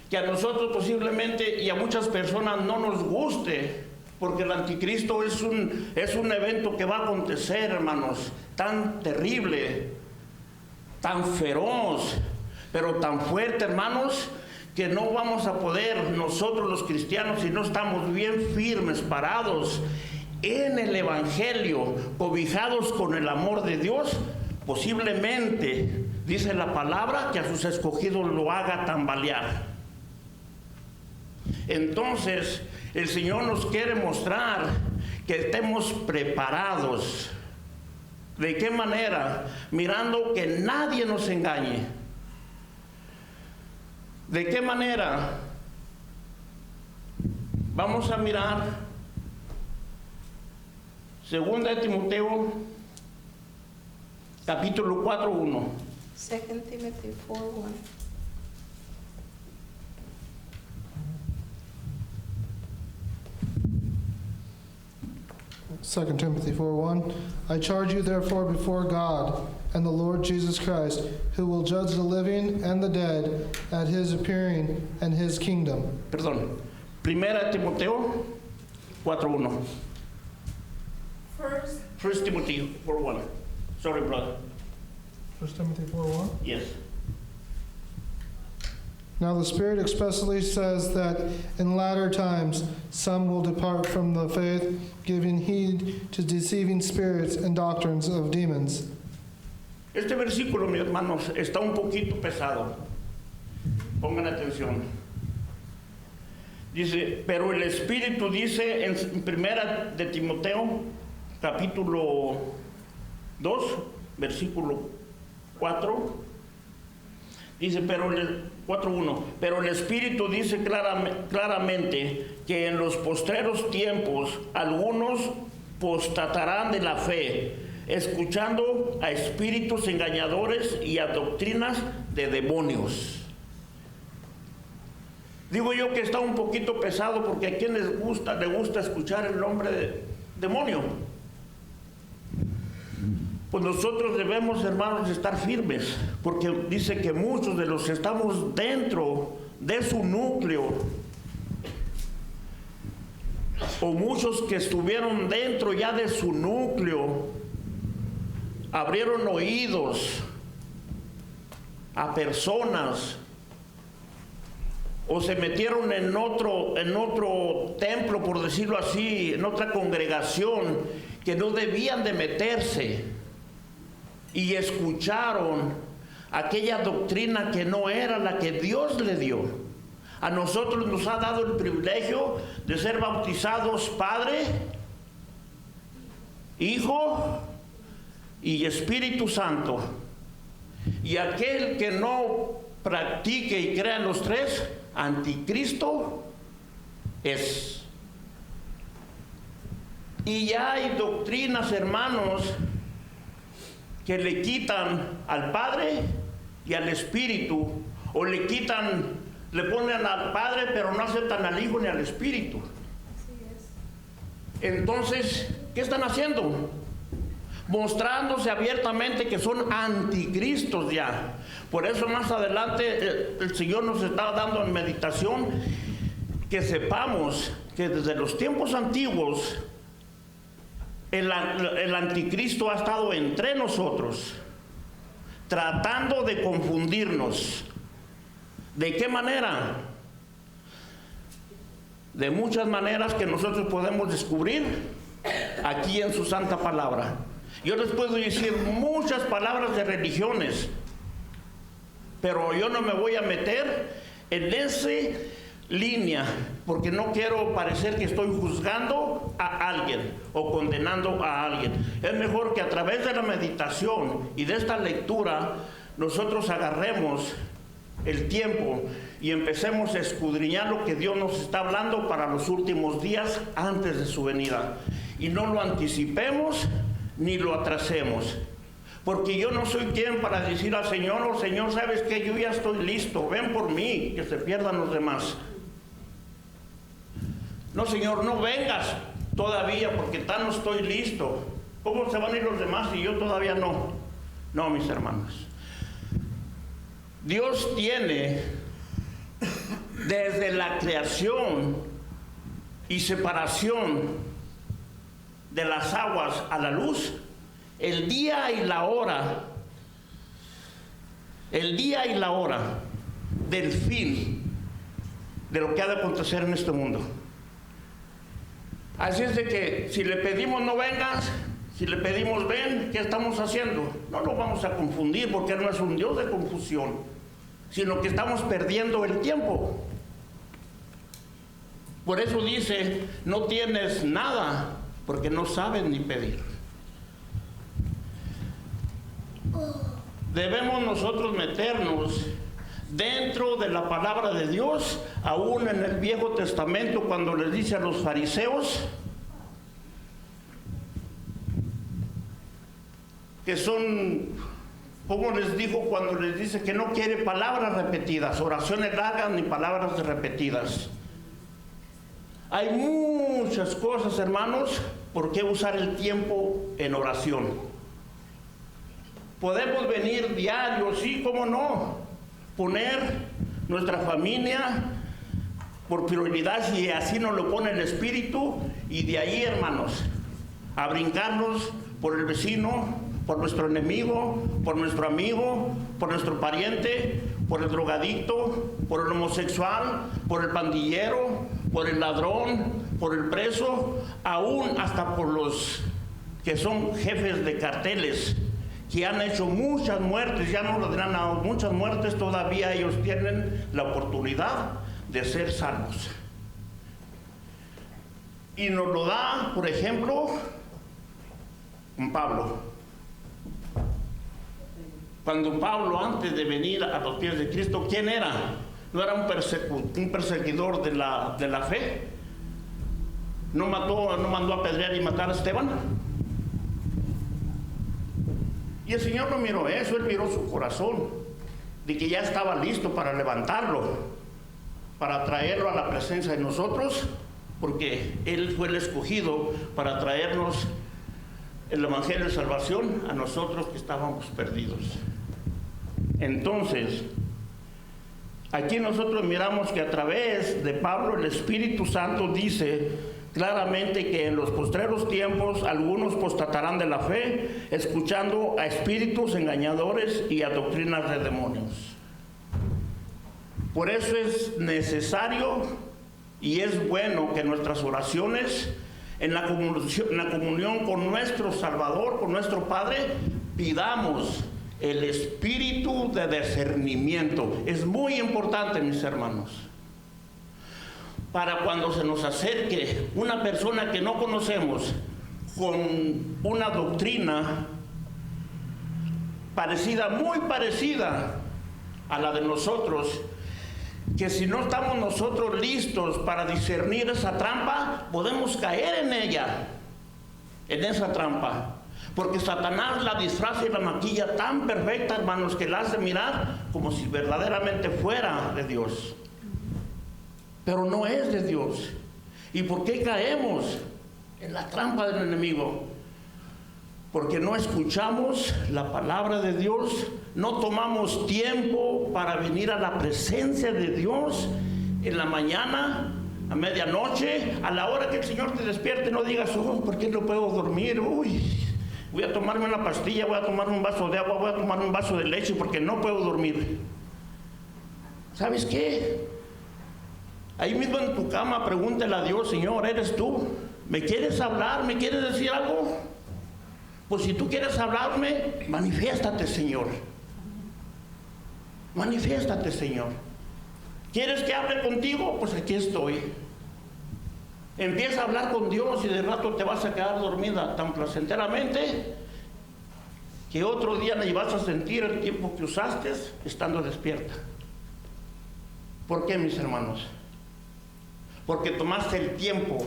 que a nosotros posiblemente y a muchas personas no nos guste, porque el anticristo es un evento que va a acontecer, hermanos, tan terrible, tan feroz, pero tan fuerte, hermanos, que no vamos a poder nosotros los cristianos, si no estamos bien firmes, parados en el Evangelio, cobijados con el amor de Dios, posiblemente, dice la palabra, que a sus escogidos lo haga tambalear. Entonces, el Señor nos quiere mostrar que estemos preparados. ¿De qué manera? Mirando que nadie nos engañe. ¿De qué manera? Vamos a mirar 2 de Timoteo, capítulo 4:1. 2 Timothy 4:1. Second Timothy 4:1. I charge you therefore before God and the Lord Jesus Christ, who will judge the living and the dead at his appearing and his kingdom. Perdón. 1 Timoteo 4:1. First Timothy 4:1. Sorry, brother. 1 Timothy 4:1. Yes. Now the Spirit expressly says that in latter times some will depart from the faith, giving heed to deceiving spirits and doctrines of demons. Este versículo, mis hermanos, está un poquito pesado. Pongan atención. Dice, pero el Espíritu dice en 1 de Timoteo, capítulo 2, versículo 4, dice, pero el 4:1, pero el Espíritu dice claramente que en los postreros tiempos algunos postratarán de la fe, escuchando a espíritus engañadores y a doctrinas de demonios. Digo yo que está un poquito pesado porque a quien le gusta escuchar el nombre de demonio. Pues nosotros debemos, hermanos, estar firmes, porque dice que muchos de los que estamos dentro de su núcleo, o muchos que estuvieron dentro ya de su núcleo, abrieron oídos a personas o se metieron en otro templo, por decirlo así, en otra congregación que no debían de meterse, y escucharon aquella doctrina que no era la que Dios le dio. A nosotros nos ha dado el privilegio de ser bautizados Padre, Hijo y Espíritu Santo. Y aquel que no practique y crea en los tres, anticristo es. Y ya hay doctrinas, hermanos, que le quitan al Padre y al Espíritu, o le ponen al Padre pero no aceptan al Hijo ni al Espíritu. Entonces ¿qué están haciendo? Mostrándose abiertamente que son anticristos ya. Por eso más adelante el Señor nos está dando en meditación que sepamos que desde los tiempos antiguos el anticristo ha estado entre nosotros, tratando de confundirnos. ¿De qué manera? De muchas maneras que nosotros podemos descubrir aquí en su santa palabra. Yo les puedo decir muchas palabras de religiones, pero yo no me voy a meter en esa línea, porque no quiero parecer que estoy juzgando a alguien o condenando a alguien. Es mejor que a través de la meditación y de esta lectura nosotros agarremos el tiempo y empecemos a escudriñar lo que Dios nos está hablando para los últimos días antes de su venida, y no lo anticipemos ni lo atrasemos, porque yo no soy quien para decir al Señor: oh Señor, sabes que yo ya estoy listo, ven por mí, que se pierdan los demás. No, Señor, no vengas todavía porque no estoy listo. ¿Cómo se van a ir los demás y yo todavía no? No, mis hermanos, Dios tiene desde la creación y separación de las aguas a la luz, el día y la hora del fin de lo que ha de acontecer en este mundo. Así es de que si le pedimos no vengas, si le pedimos ven, ¿qué estamos haciendo? No lo vamos a confundir, porque Él no es un Dios de confusión, sino que estamos perdiendo el tiempo. Por eso dice: no tienes nada, porque no sabes ni pedir. Debemos nosotros meternos dentro de la palabra de Dios, aún en el Viejo Testamento, cuando les dice a los fariseos que son, como les dijo cuando les dice que no quiere palabras repetidas, oraciones largas ni palabras repetidas. Hay muchas cosas, hermanos, por qué usar el tiempo en oración. Podemos venir diario, sí, cómo no, poner nuestra familia por prioridad, si así nos lo pone el Espíritu, y de ahí, hermanos, a brincarnos por el vecino, por nuestro enemigo, por nuestro amigo, por nuestro pariente, por el drogadicto, por el homosexual, por el pandillero, por el ladrón, por el preso, aún hasta por los que son jefes de carteles, que han hecho muchas muertes, ya no lo dirán, muchas muertes, todavía ellos tienen la oportunidad de ser salvos. Y nos lo da, por ejemplo, con Pablo. Cuando Pablo, antes de venir a los pies de Cristo, ¿quién era? ¿No era un perseguidor de la fe? ¿No mandó a apedrear y matar a Esteban? Y el Señor no miró eso, Él miró su corazón, de que ya estaba listo para levantarlo, para traerlo a la presencia de nosotros, porque Él fue el escogido para traernos el Evangelio de salvación a nosotros que estábamos perdidos. Entonces, aquí nosotros miramos que a través de Pablo el Espíritu Santo dice claramente que en los postreros tiempos algunos apostatarán de la fe, escuchando a espíritus engañadores y a doctrinas de demonios. Por eso es necesario y es bueno que nuestras oraciones en la comunión con nuestro Salvador, con nuestro Padre, pidamos el espíritu de discernimiento. Es muy importante, mis hermanos, para cuando se nos acerque una persona que no conocemos con una doctrina parecida, muy parecida a la de nosotros, que si no estamos nosotros listos para discernir esa trampa, podemos caer en ella, en esa trampa, porque Satanás la disfraza y la maquilla tan perfecta, hermanos, que la hace mirar como si verdaderamente fuera de Dios, pero no es de Dios. ¿Y por qué caemos en la trampa del enemigo. Porque no escuchamos la palabra de Dios, no tomamos tiempo para venir a la presencia de Dios en la mañana, a medianoche, a la hora que el Señor te despierte. No digas, oh, ¿por qué no puedo dormir? Uy, voy a tomarme una pastilla, voy a tomarme un vaso de agua, voy a tomar un vaso de leche porque no puedo dormir. ¿Sabes qué? Ahí mismo en tu cama pregúntale a Dios, Señor, ¿eres tú? ¿Me quieres hablar? ¿Me quieres decir algo? Pues si tú quieres hablarme, manifiéstate, Señor. Manifiéstate, Señor. ¿Quieres que hable contigo? Pues aquí estoy. Empieza a hablar con Dios y de rato te vas a quedar dormida tan placenteramente que otro día ni vas a sentir el tiempo que usaste estando despierta. ¿Por qué, mis hermanos? Porque tomaste el tiempo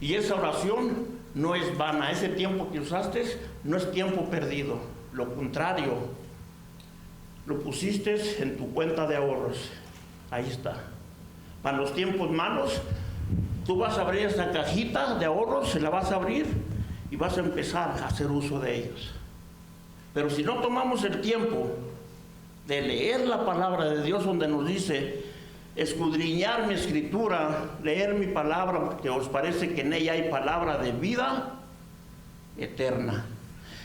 y esa oración no es vana. Ese tiempo que usaste no es tiempo perdido. Lo contrario, lo pusiste en tu cuenta de ahorros. Ahí está. Para los tiempos malos, tú vas a abrir esta cajita de ahorros, se la vas a abrir y vas a empezar a hacer uso de ellos. Pero si no tomamos el tiempo de leer la palabra de Dios, donde nos dice escudriñar mi escritura, leer mi palabra, porque os parece que en ella hay palabra de vida eterna.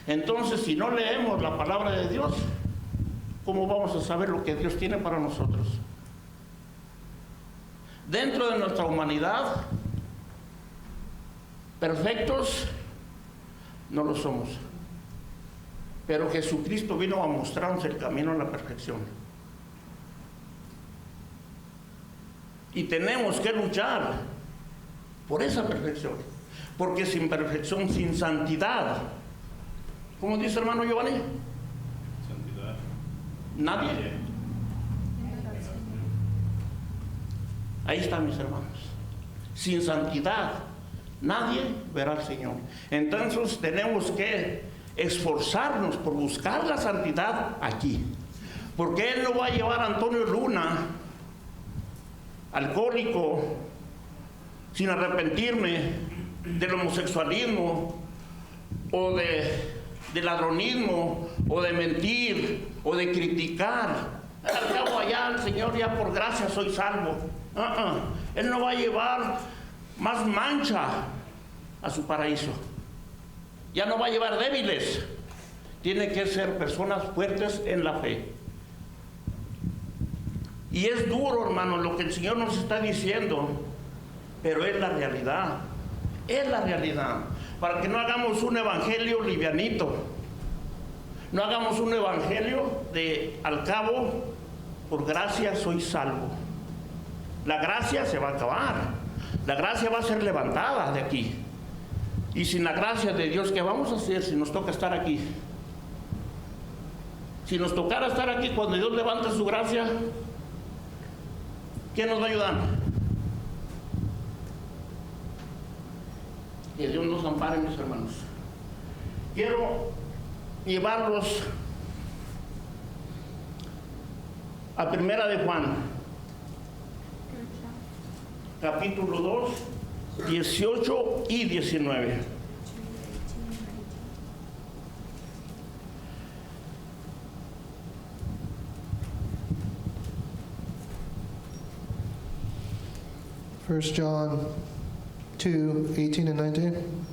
Entonces, si no leemos la palabra de Dios, ¿cómo vamos a saber lo que Dios tiene para nosotros? Dentro de nuestra humanidad, perfectos no lo somos. Pero Jesucristo vino a mostrarnos el camino a la perfección. Y tenemos que luchar por esa perfección. Porque sin perfección, sin santidad, ¿cómo dice hermano Giovanni? Santidad. Nadie. Ahí están, mis hermanos. Sin santidad, nadie verá al Señor. Entonces tenemos que esforzarnos por buscar la santidad aquí. Porque Él no va a llevar a Antonio Luna, alcohólico, sin arrepentirme del homosexualismo o de ladronismo o de mentir o de criticar. Al cabo allá el Señor, ya por gracia soy salvo. Él no va a llevar más mancha a su paraíso. Ya no va a llevar débiles. Tiene que ser personas fuertes en la fe. Y es duro, hermano, lo que el Señor nos está diciendo, pero es la realidad. Es la realidad. Para que no hagamos un evangelio livianito. No hagamos un evangelio de al cabo, por gracia soy salvo. La gracia se va a acabar. La gracia va a ser levantada de aquí. Y sin la gracia de Dios, ¿qué vamos a hacer si nos toca estar aquí? Si nos tocara estar aquí cuando Dios levanta su gracia, ¿quién nos va a ayudar? Que Dios nos ampare, mis hermanos. Quiero llevarlos a Primera de Juan, capítulo 2, 18 y 19. First John 2, 18 and 19.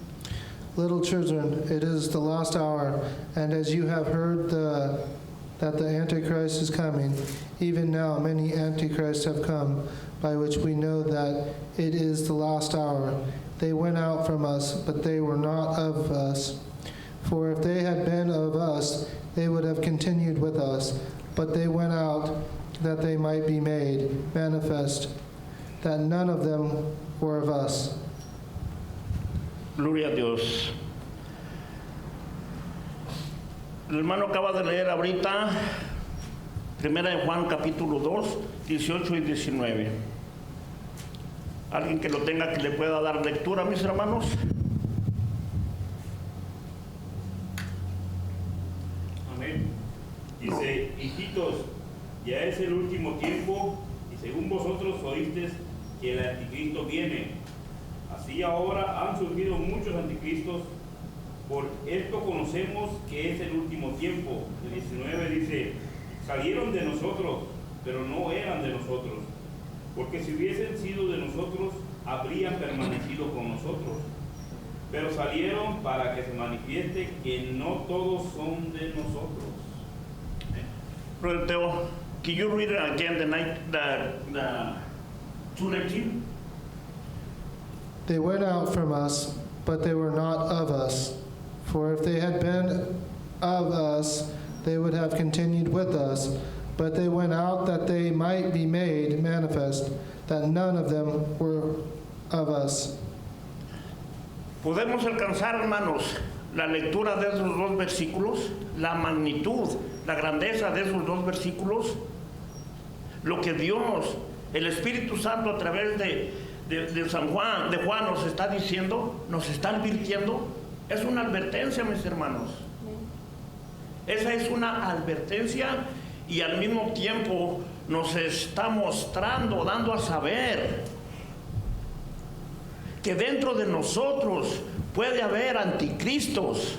Little children, it is the last hour, and as you have heard that the Antichrist is coming, even now many Antichrists have come, by which we know that it is the last hour. They went out from us, but they were not of us. For if they had been of us, they would have continued with us. But they went out that they might be made manifest, that none of them were of us. Gloria a Dios. El hermano acaba de leer ahorita Primera de Juan capítulo 2, 18 y 19. ¿Alguien que lo tenga que le pueda dar lectura, mis hermanos? Amén. Dice, hijitos, ya es el último tiempo y según vosotros oísteis que el anticristo viene. Así ahora han surgido muchos anticristos. Por esto conocemos que es el último tiempo. El 19 dice, salieron de nosotros, pero no eran de nosotros. Porque si hubiesen sido de nosotros, habrían permanecido con nosotros. Pero salieron para que se manifieste que no todos son de nosotros. Brother Teo, can you read it again, the 2:19? They went out from us, but they were not of us. For if they had been of us, they would have continued with us. But they went out that they might be made manifest, that none of them were of us. Podemos alcanzar, hermanos, la lectura de esos dos versículos, la magnitud, la grandeza de esos dos versículos, lo que Dios, el Espíritu Santo a través de Juan nos está diciendo, nos está advirtiendo. Es una advertencia, mis hermanos. Esa es una advertencia y al mismo tiempo nos está mostrando, dando a saber que dentro de nosotros puede haber anticristos.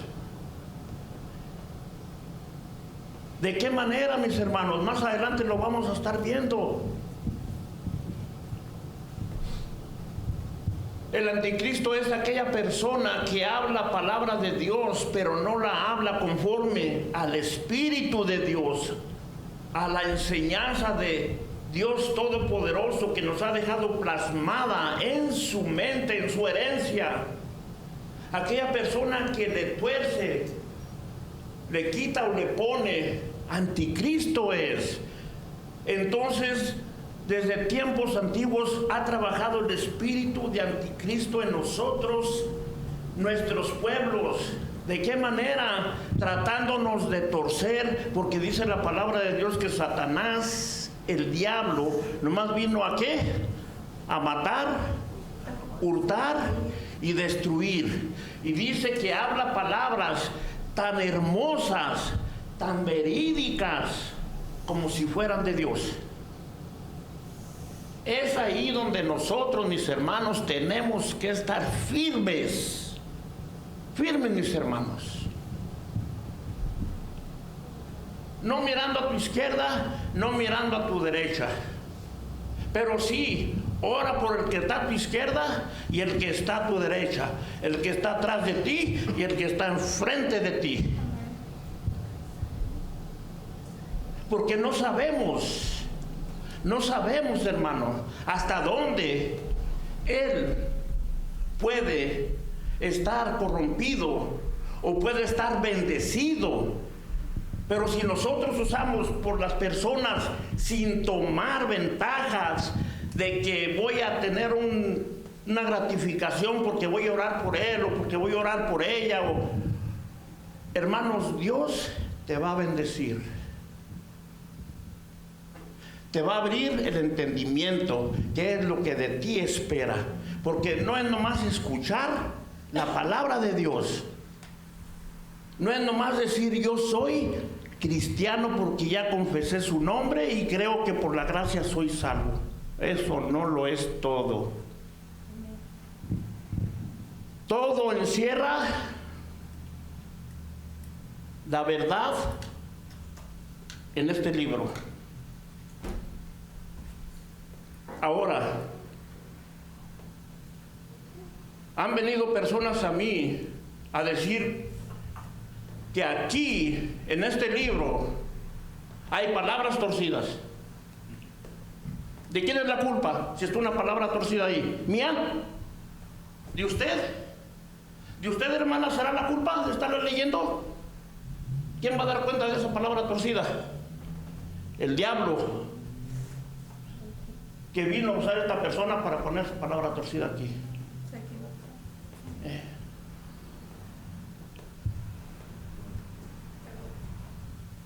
¿De qué manera, mis hermanos? Más adelante lo vamos a estar viendo. El anticristo es aquella persona que habla palabra de Dios, pero no la habla conforme al Espíritu de Dios, a la enseñanza de Dios Todopoderoso que nos ha dejado plasmada en su mente, en su herencia. Aquella persona que le tuerce, le quita o le pone, anticristo es. Entonces, desde tiempos antiguos ha trabajado el espíritu de anticristo en nosotros, nuestros pueblos. ¿De qué manera? Tratándonos de torcer, porque dice la palabra de Dios que Satanás, el diablo, nomás vino ¿a qué? A matar, hurtar y destruir. Y dice que habla palabras tan hermosas, tan verídicas, como si fueran de Dios. Es ahí donde nosotros, mis hermanos, tenemos que estar firmes. Firmes, mis hermanos. No mirando a tu izquierda, no mirando a tu derecha. Pero sí, ora por el que está a tu izquierda y el que está a tu derecha. El que está atrás de ti y el que está enfrente de ti. Porque no sabemos, hermano, hasta dónde él puede estar corrompido o puede estar bendecido. Pero si nosotros usamos por las personas sin tomar ventajas de que voy a tener una gratificación porque voy a orar por él o porque voy a orar por ella, hermanos, Dios te va a bendecir. Te va a abrir el entendimiento, qué es lo que de ti espera. Porque no es nomás escuchar la palabra de Dios. No es nomás decir yo soy cristiano porque ya confesé su nombre y creo que por la gracia soy salvo. Eso no lo es todo. Todo encierra la verdad en este libro. Ahora, han venido personas a mí a decir que aquí, en este libro, hay palabras torcidas. ¿De quién es la culpa si está una palabra torcida ahí? ¿Mía? ¿De usted? ¿De usted, hermana, será la culpa de estarlo leyendo? ¿Quién va a dar cuenta de esa palabra torcida? El diablo, que vino a usar esta persona para poner su palabra torcida aquí.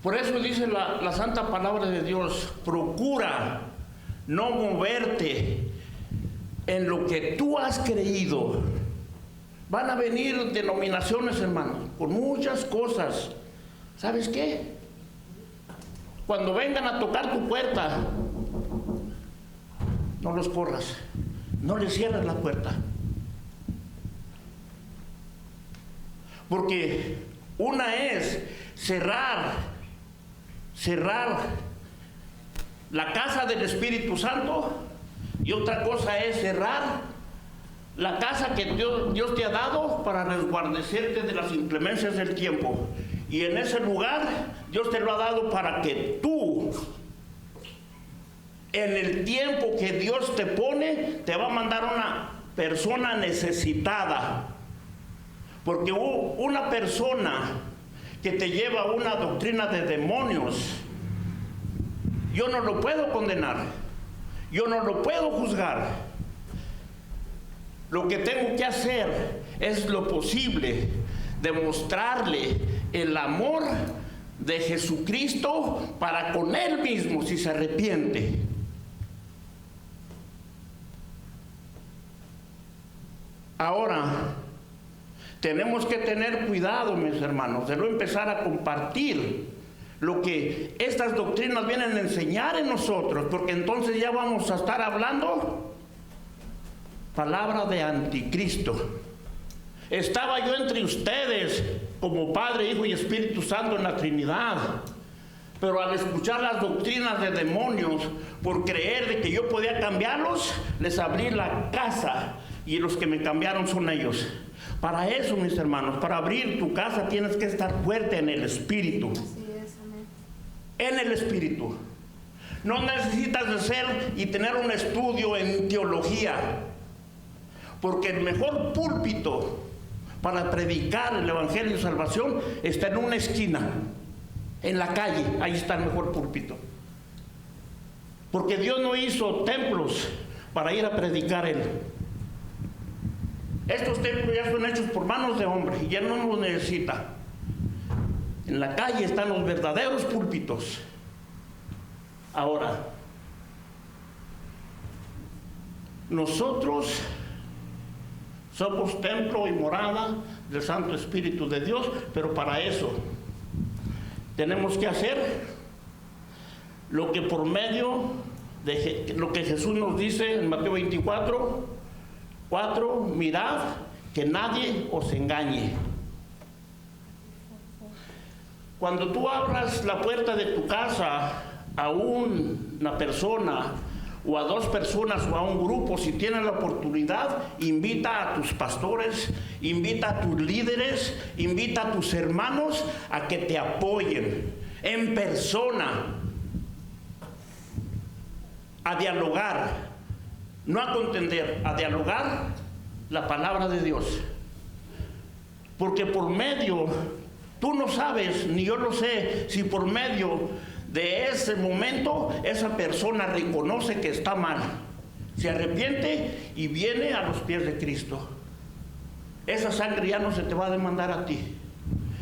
Por eso dice la santa palabra de Dios, procura no moverte en lo que tú has creído. Van a venir denominaciones, hermanos, con muchas cosas. ¿Sabes qué? Cuando vengan a tocar tu puerta, no los corras, no les cierres la puerta. Porque una es cerrar la casa del Espíritu Santo, y otra cosa es cerrar la casa que Dios te ha dado para resguardecerte de las inclemencias del tiempo. Y en ese lugar Dios te lo ha dado para que tú, en el tiempo que Dios te pone, te va a mandar una persona necesitada. Porque una persona que te lleva a una doctrina de demonios, yo no lo puedo condenar, yo no lo puedo juzgar. Lo que tengo que hacer es lo posible, demostrarle el amor de Jesucristo para con él mismo si se arrepiente. Ahora, tenemos que tener cuidado, mis hermanos, de no empezar a compartir lo que estas doctrinas vienen a enseñar en nosotros, porque entonces ya vamos a estar hablando palabra de anticristo. Estaba yo entre ustedes como Padre, Hijo y Espíritu Santo en la Trinidad, pero al escuchar las doctrinas de demonios, por creer de que yo podía cambiarlos, les abrí la casa, y los que me cambiaron son ellos. Para eso, mis hermanos, para abrir tu casa tienes que estar fuerte en el Espíritu. Así es, amén. En el Espíritu. No necesitas de ser y tener un estudio en teología, porque el mejor púlpito para predicar el Evangelio de Salvación está en una esquina, en la calle. Ahí está el mejor púlpito, porque Dios no hizo templos para ir a predicar Él. Estos templos ya son hechos por manos de hombres y ya no los necesita. En la calle están los verdaderos púlpitos. Ahora, nosotros somos templo y morada del Santo Espíritu de Dios, pero para eso tenemos que hacer lo que por medio de lo que Jesús nos dice en Mateo 24:4, mirad que nadie os engañe. Cuando tú abras la puerta de tu casa a una persona o a dos personas o a un grupo, si tienes la oportunidad, invita a tus pastores, invita a tus líderes, invita a tus hermanos a que te apoyen en persona, a dialogar, no a contender, a dialogar la palabra de Dios. Porque por medio, tú no sabes, ni yo lo sé, si por medio de ese momento esa persona reconoce que está mal, se arrepiente y viene a los pies de Cristo. Esa sangre ya no se te va a demandar a ti.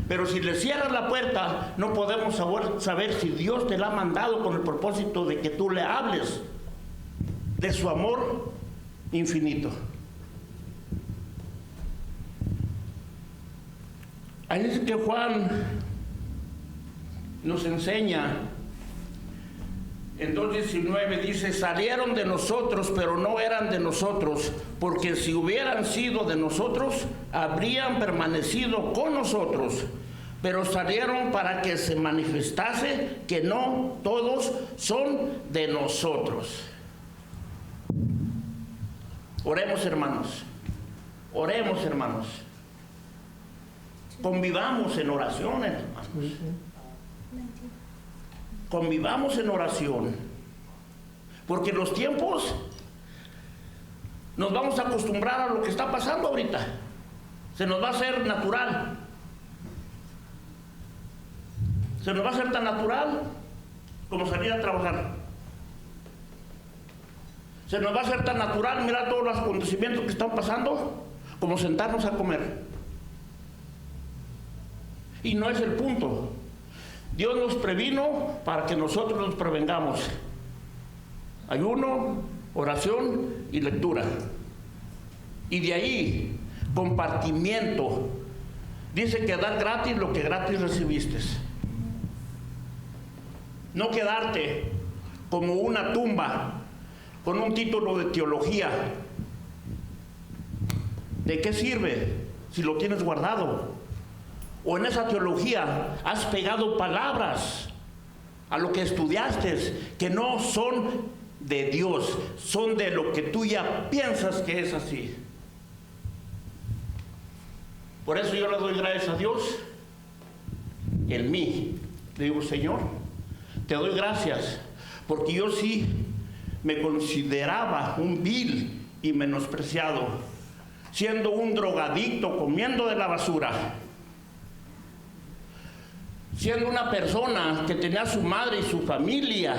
Pero si le cierras la puerta, no podemos saber si Dios te la ha mandado con el propósito de que tú le hables de su amor infinito. Ahí dice que Juan nos enseña en 2:19, dice: salieron de nosotros, pero no eran de nosotros, porque si hubieran sido de nosotros, habrían permanecido con nosotros, pero salieron para que se manifestase que no todos son de nosotros. Oremos, hermanos. Oremos, hermanos. Convivamos en oración, hermanos. Convivamos en oración. Porque los tiempos nos vamos a acostumbrar a lo que está pasando ahorita. Se nos va a hacer natural. Se nos va a hacer tan natural como salir a trabajar. Se nos va a hacer tan natural mirar todos los acontecimientos que están pasando como sentarnos a comer. Y no es el punto. Dios nos previno para que nosotros nos prevengamos. Ayuno, oración y lectura. Y de ahí, compartimiento. Dice que dar gratis lo que gratis recibiste. No quedarte como una tumba con un título de teología. ¿De qué sirve si lo tienes guardado? o en esa teología has pegado palabras a lo que estudiaste que no son de Dios, son de lo que tú ya piensas que es así. Por eso yo le doy gracias a Dios en mí. Le digo, Señor, te doy gracias, porque yo sí me consideraba un vil y menospreciado, siendo un drogadicto, comiendo de la basura, siendo una persona que tenía a su madre y su familia.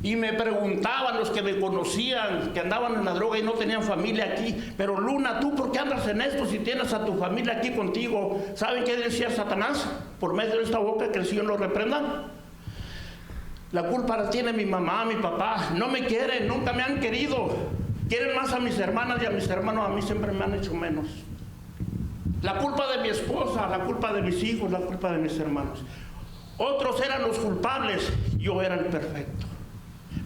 Y me preguntaban los que me conocían, que andaban en la droga y no tenían familia aquí, pero Luna, ¿tú por qué andas en esto si tienes a tu familia aquí contigo? ¿Saben qué decía Satanás por medio de esta boca, que el Señor lo reprenda? La culpa la tiene mi mamá, mi papá. No me quieren, nunca me han querido. Quieren más a mis hermanas y a mis hermanos, a mí siempre me han hecho menos. La culpa de mi esposa, la culpa de mis hijos, la culpa de mis hermanos. Otros eran los culpables, yo era el perfecto.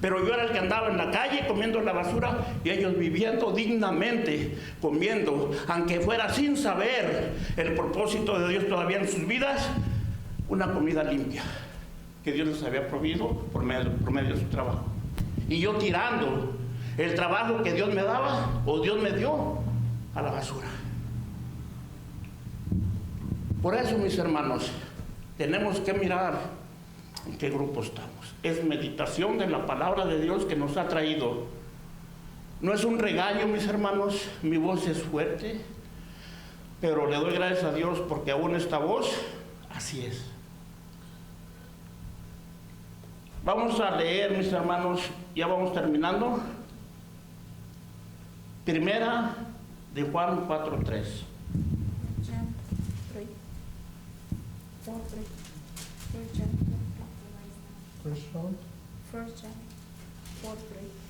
Pero yo era el que andaba en la calle comiendo la basura y ellos viviendo dignamente, comiendo, aunque fuera sin saber el propósito de Dios todavía en sus vidas, una comida limpia que Dios les había provisto por medio de su trabajo. Y yo tirando el trabajo que Dios me daba o Dios me dio a la basura. Por eso, mis hermanos, tenemos que mirar en qué grupo estamos. Es meditación de la palabra de Dios que nos ha traído. No es un regaño, mis hermanos, mi voz es fuerte, pero le doy gracias a Dios porque aún esta voz, así es. Vamos a leer, mis hermanos, ya vamos terminando. Primera de Juan 4:3. First John 4:3.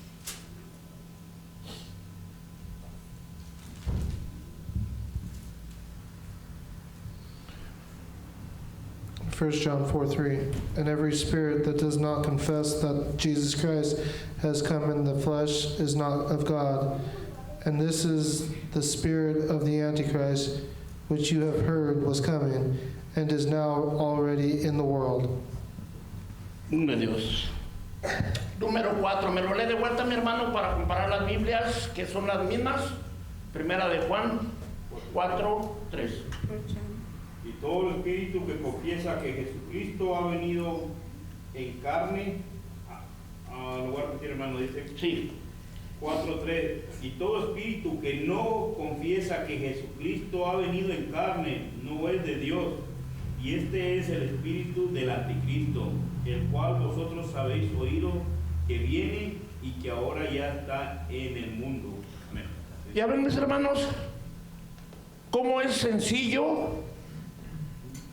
1 John 4:3, and every spirit that does not confess that Jesus Christ has come in the flesh is not of God. And this is the spirit of the Antichrist, which you have heard was coming, and is now already in the world. De Dios. Número 4, me lo lee de vuelta, mi hermano, para comparar las Biblias, que son las mismas. Primera de Juan 4:3. Y todo espíritu que confiesa que Jesucristo ha venido en carne, lo voy a repetir, hermano, dice Sí. 4:3, y todo espíritu que no confiesa que Jesucristo ha venido en carne no es de Dios, y este es el espíritu del anticristo, el cual vosotros habéis oído que viene y que ahora ya está en el mundo. Amén. Ya ven, mis hermanos, cómo es sencillo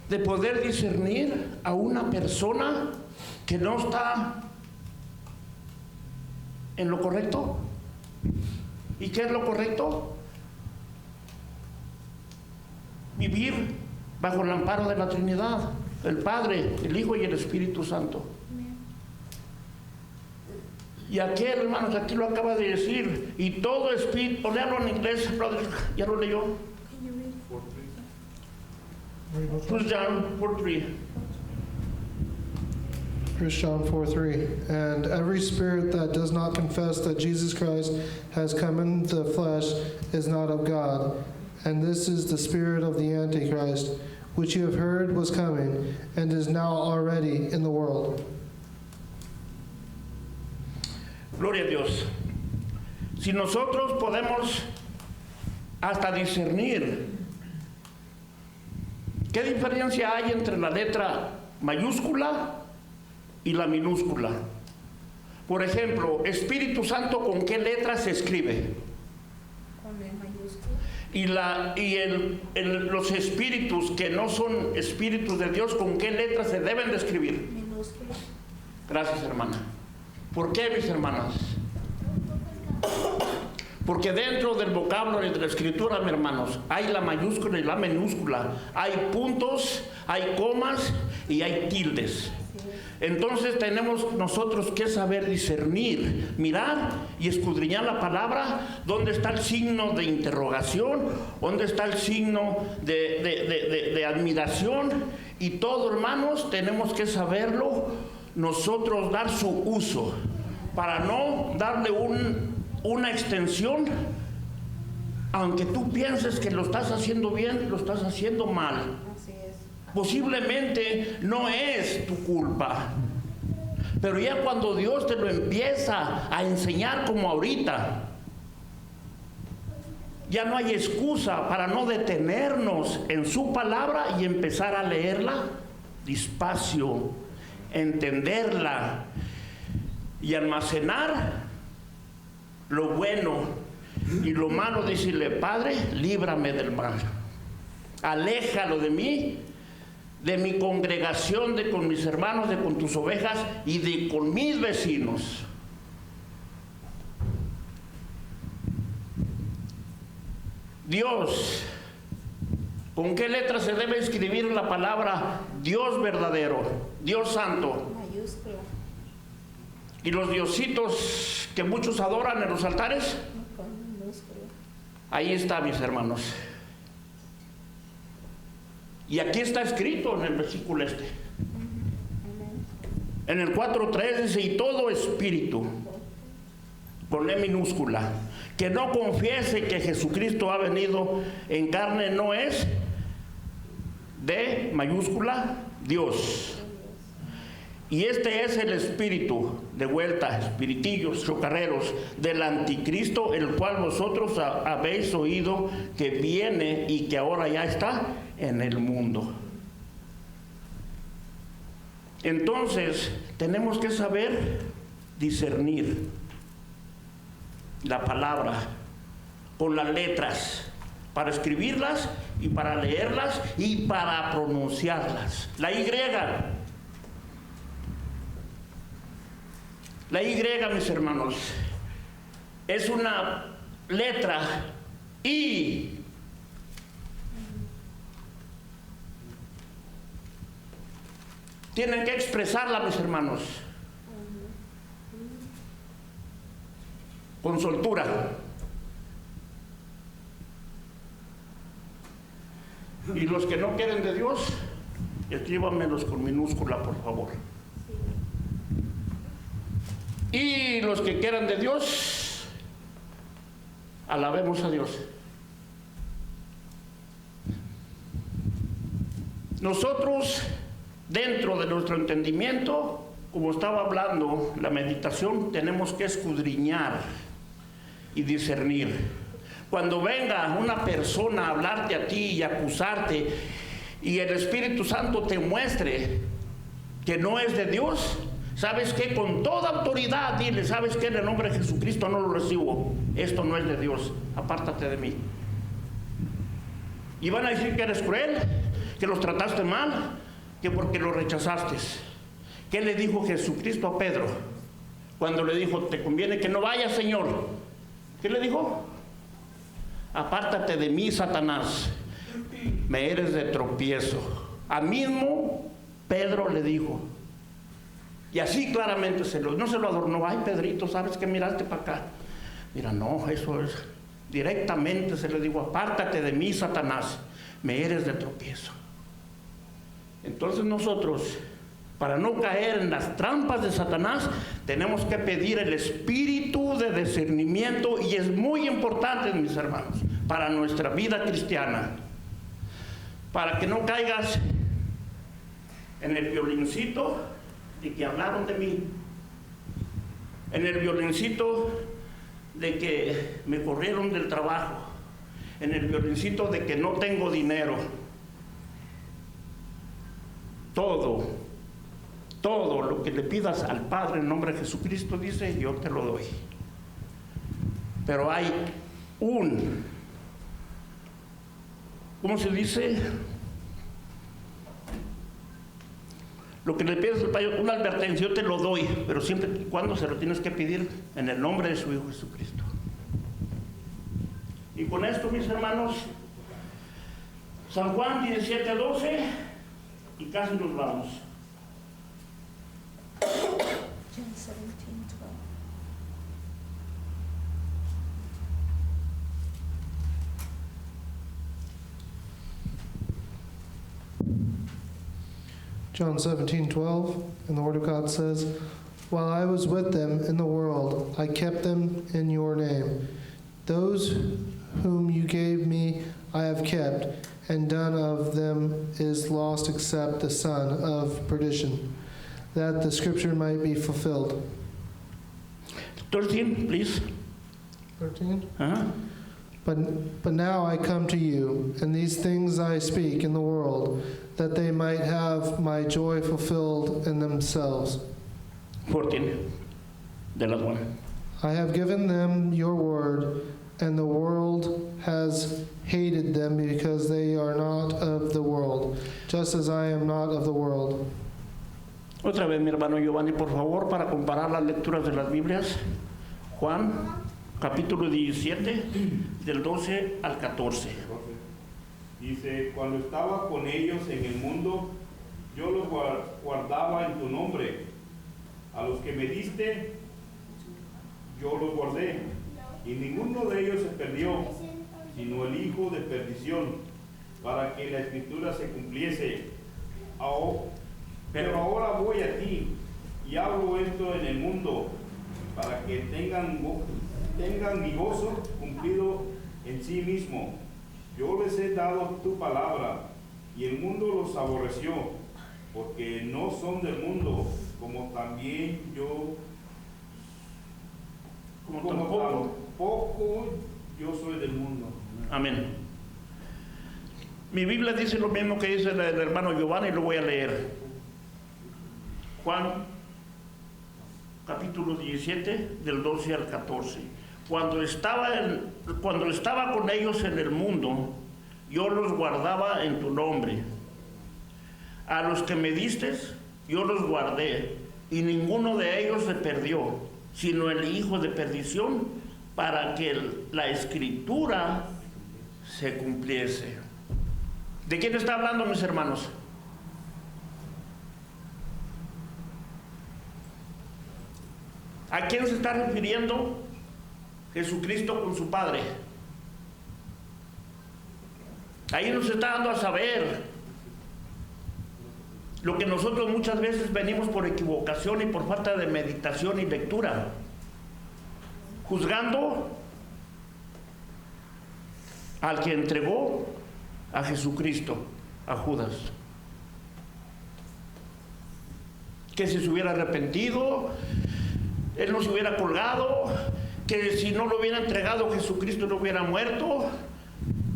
de poder discernir a una persona que no está en lo correcto. ¿Y qué es lo correcto? Vivir bajo el amparo de la Trinidad, el Padre, el Hijo y el Espíritu Santo. Y aquí, hermanos, aquí lo acaba de decir, y todo espíritu, léalo en inglés, brother, ya lo leyó. 1 John 4:3. 1 John 4:3, and every spirit that does not confess that Jesus Christ has come in the flesh is not of God. And this is the spirit of the Antichrist, which you have heard was coming, and is now already in the world. Gloria a Dios. Si nosotros podemos hasta discernir qué diferencia hay entre la letra mayúscula y la minúscula. Por ejemplo, Espíritu Santo, ¿con qué letra se escribe? Con el mayúscula. Y los espíritus que no son espíritus de Dios, ¿con qué letra se deben de escribir? Minúscula. Gracias, hermana. ¿Por qué, mis hermanas? Porque dentro del vocabulario de la escritura, mis hermanos, hay la mayúscula y la minúscula, hay puntos, hay comas y hay tildes. Entonces tenemos nosotros que saber discernir, mirar y escudriñar la palabra, dónde está el signo de interrogación, dónde está el signo de admiración, y todo, hermanos, tenemos que saberlo nosotros, dar su uso, para no darle una extensión, aunque tú pienses que lo estás haciendo bien, lo estás haciendo mal. Posiblemente no es tu culpa, pero ya cuando Dios te lo empieza a enseñar como ahorita, ya no hay excusa para no detenernos en su palabra y empezar a leerla despacio, entenderla y almacenar lo bueno y lo malo. Decirle: Padre, líbrame del mal, aléjalo de mí, de mi congregación, de con mis hermanos, de con tus ovejas y de con mis vecinos. Dios, ¿con qué letra se debe escribir la palabra Dios verdadero, Dios santo? Mayúscula. Y los diositos que muchos adoran en los altares, Con minúscula. ahí está, mis hermanos. Y aquí está escrito en el versículo en el 4:3 dice: y todo espíritu, con E minúscula, que no confiese que Jesucristo ha venido en carne, no es de mayúscula Dios. Y este es el espíritu, de vuelta, espiritillos, chocarreros, del anticristo, el cual vosotros habéis oído que viene y que ahora ya está en el mundo. Entonces tenemos que saber discernir la palabra con las letras, para escribirlas y para leerlas y para pronunciarlas. La Y, mis hermanos, es una letra I. Tienen que expresarla, mis hermanos, con soltura. Y los que no quieren de Dios, escríbanmelos con minúscula, por favor. Y los que quieran de Dios, alabemos a Dios. Nosotros, dentro de nuestro entendimiento, como estaba hablando la meditación, tenemos que escudriñar y discernir. Cuando venga una persona a hablarte a ti y acusarte, y el Espíritu Santo te muestre que no es de Dios, ¿sabes qué? Con toda autoridad dile: ¿sabes qué? En el nombre de Jesucristo no lo recibo. Esto no es de Dios. Apártate de mí. Y van a decir que eres cruel, que los trataste mal, que porque los rechazaste. ¿Qué le dijo Jesucristo a Pedro cuando le dijo: te conviene que no vayas, Señor? ¿Qué le dijo? Apártate de mí, Satanás, me eres de tropiezo. A mismo Pedro le dijo, y así claramente no se lo adornó. Ay, Pedrito, ¿sabes qué? Miraste para acá. Mira, no, eso es directamente se le dijo: apártate de mí, Satanás, me eres de tropiezo. Entonces nosotros, para no caer en las trampas de Satanás, tenemos que pedir el espíritu de discernimiento, y es muy importante, mis hermanos, para nuestra vida cristiana, para que no caigas en el violincito de que hablaron de mí, en el violincito de que me corrieron del trabajo, en el violincito de que no tengo dinero. Todo lo que le pidas al Padre en nombre de Jesucristo, dice, yo te lo doy. Pero hay ¿cómo se dice? Lo que le pides al Padre, una advertencia: yo te lo doy, pero siempre y cuando se lo tienes que pedir en el nombre de su Hijo Jesucristo. Y con esto, mis hermanos, San Juan 17:12 y casi nos vamos. John 17:12. John 17:12, and the Word of God says, "While I was with them in the world, I kept them in your name. Those whom you gave me I have kept, and none of them is lost except the son of perdition, that the scripture might be fulfilled." 13, please. 13. Uh-huh. But now I come to you, and these things I speak in the world, that they might have my joy fulfilled in themselves. 14, the last one. I have given them your word, and the world has hated them because they are not of the world, just as I am not of the world. Otra vez, mi hermano Giovanni, por favor, para comparar las lecturas de las Biblias. Juan, capítulo 17, del 12 al 14. Dice, cuando estaba con ellos en el mundo, yo los guardaba en tu nombre. A los que me diste, yo los guardé. Y ninguno de ellos se perdió, sino el hijo de perdición, para que la escritura se cumpliese. Pero ahora voy a ti, y hablo esto en el mundo, para que tengan mi gozo cumplido en sí mismo. Yo les he dado tu palabra, y el mundo los aborreció, porque no son del mundo, como también yo, como tampoco yo soy del mundo. Amén. Mi Biblia dice lo mismo que dice el hermano Giovanni, y lo voy a leer. Juan, capítulo 17, del 12 al 14. Cuando estaba con ellos en el mundo, yo los guardaba en tu nombre. A los que me diste, yo los guardé, y ninguno de ellos se perdió, sino el hijo de perdición, para que la escritura se cumpliese. ¿De quién está hablando, mis hermanos? ¿A quién se está refiriendo Jesucristo con su Padre? Ahí nos está dando a saber lo que nosotros muchas veces venimos por equivocación y por falta de meditación y lectura, juzgando al que entregó a Jesucristo, a Judas, que si se hubiera arrepentido, él no se hubiera colgado, que si no lo hubiera entregado Jesucristo no hubiera muerto,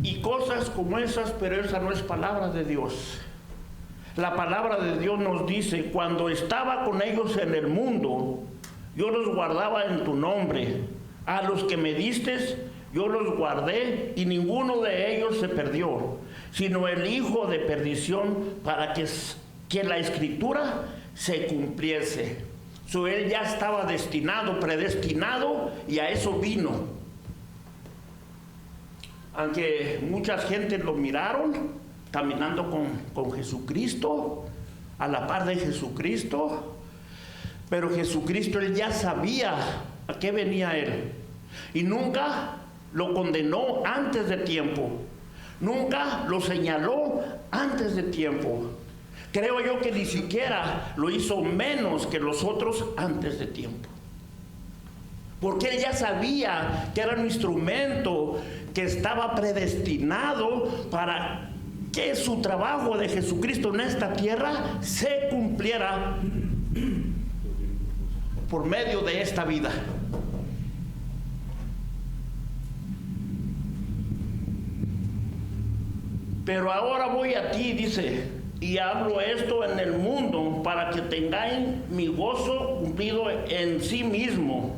y cosas como esas. Pero esa no es palabra de Dios. La palabra de Dios nos dice: cuando estaba con ellos en el mundo, yo los guardaba en tu nombre. A los que me diste, yo los guardé, y ninguno de ellos se perdió, sino el hijo de perdición, para que la escritura se cumpliese. Él ya estaba destinado, predestinado, y a eso vino. Aunque muchas gentes lo miraron caminando con Jesucristo, a la par de Jesucristo, pero Jesucristo, él ya sabía a qué venía él, y nunca lo condenó antes de tiempo, nunca lo señaló antes de tiempo. Creo yo que ni siquiera lo hizo menos que los otros antes de tiempo, porque él ya sabía que era un instrumento que estaba predestinado para que su trabajo de Jesucristo en esta tierra se cumpliera por medio de esta vida. Pero ahora voy a ti, dice, y hablo esto en el mundo, para que tengáis mi gozo cumplido en sí mismo.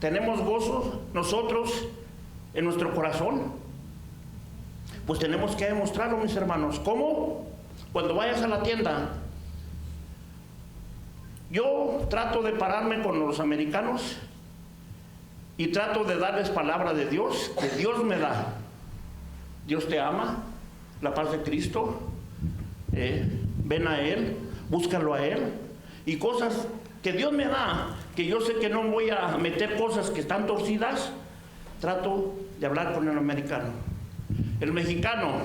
¿Tenemos gozo nosotros en nuestro corazón? Pues tenemos que demostrarlo, mis hermanos. ¿Cómo? Cuando vayas a la tienda, yo trato de pararme con los americanos y trato de darles palabra de Dios, que Dios me da. Dios te ama, la paz de Cristo, ven a Él, búscalo a Él, y cosas que Dios me da, que yo sé que no voy a meter cosas que están torcidas, trato de hablar con el americano. El mexicano,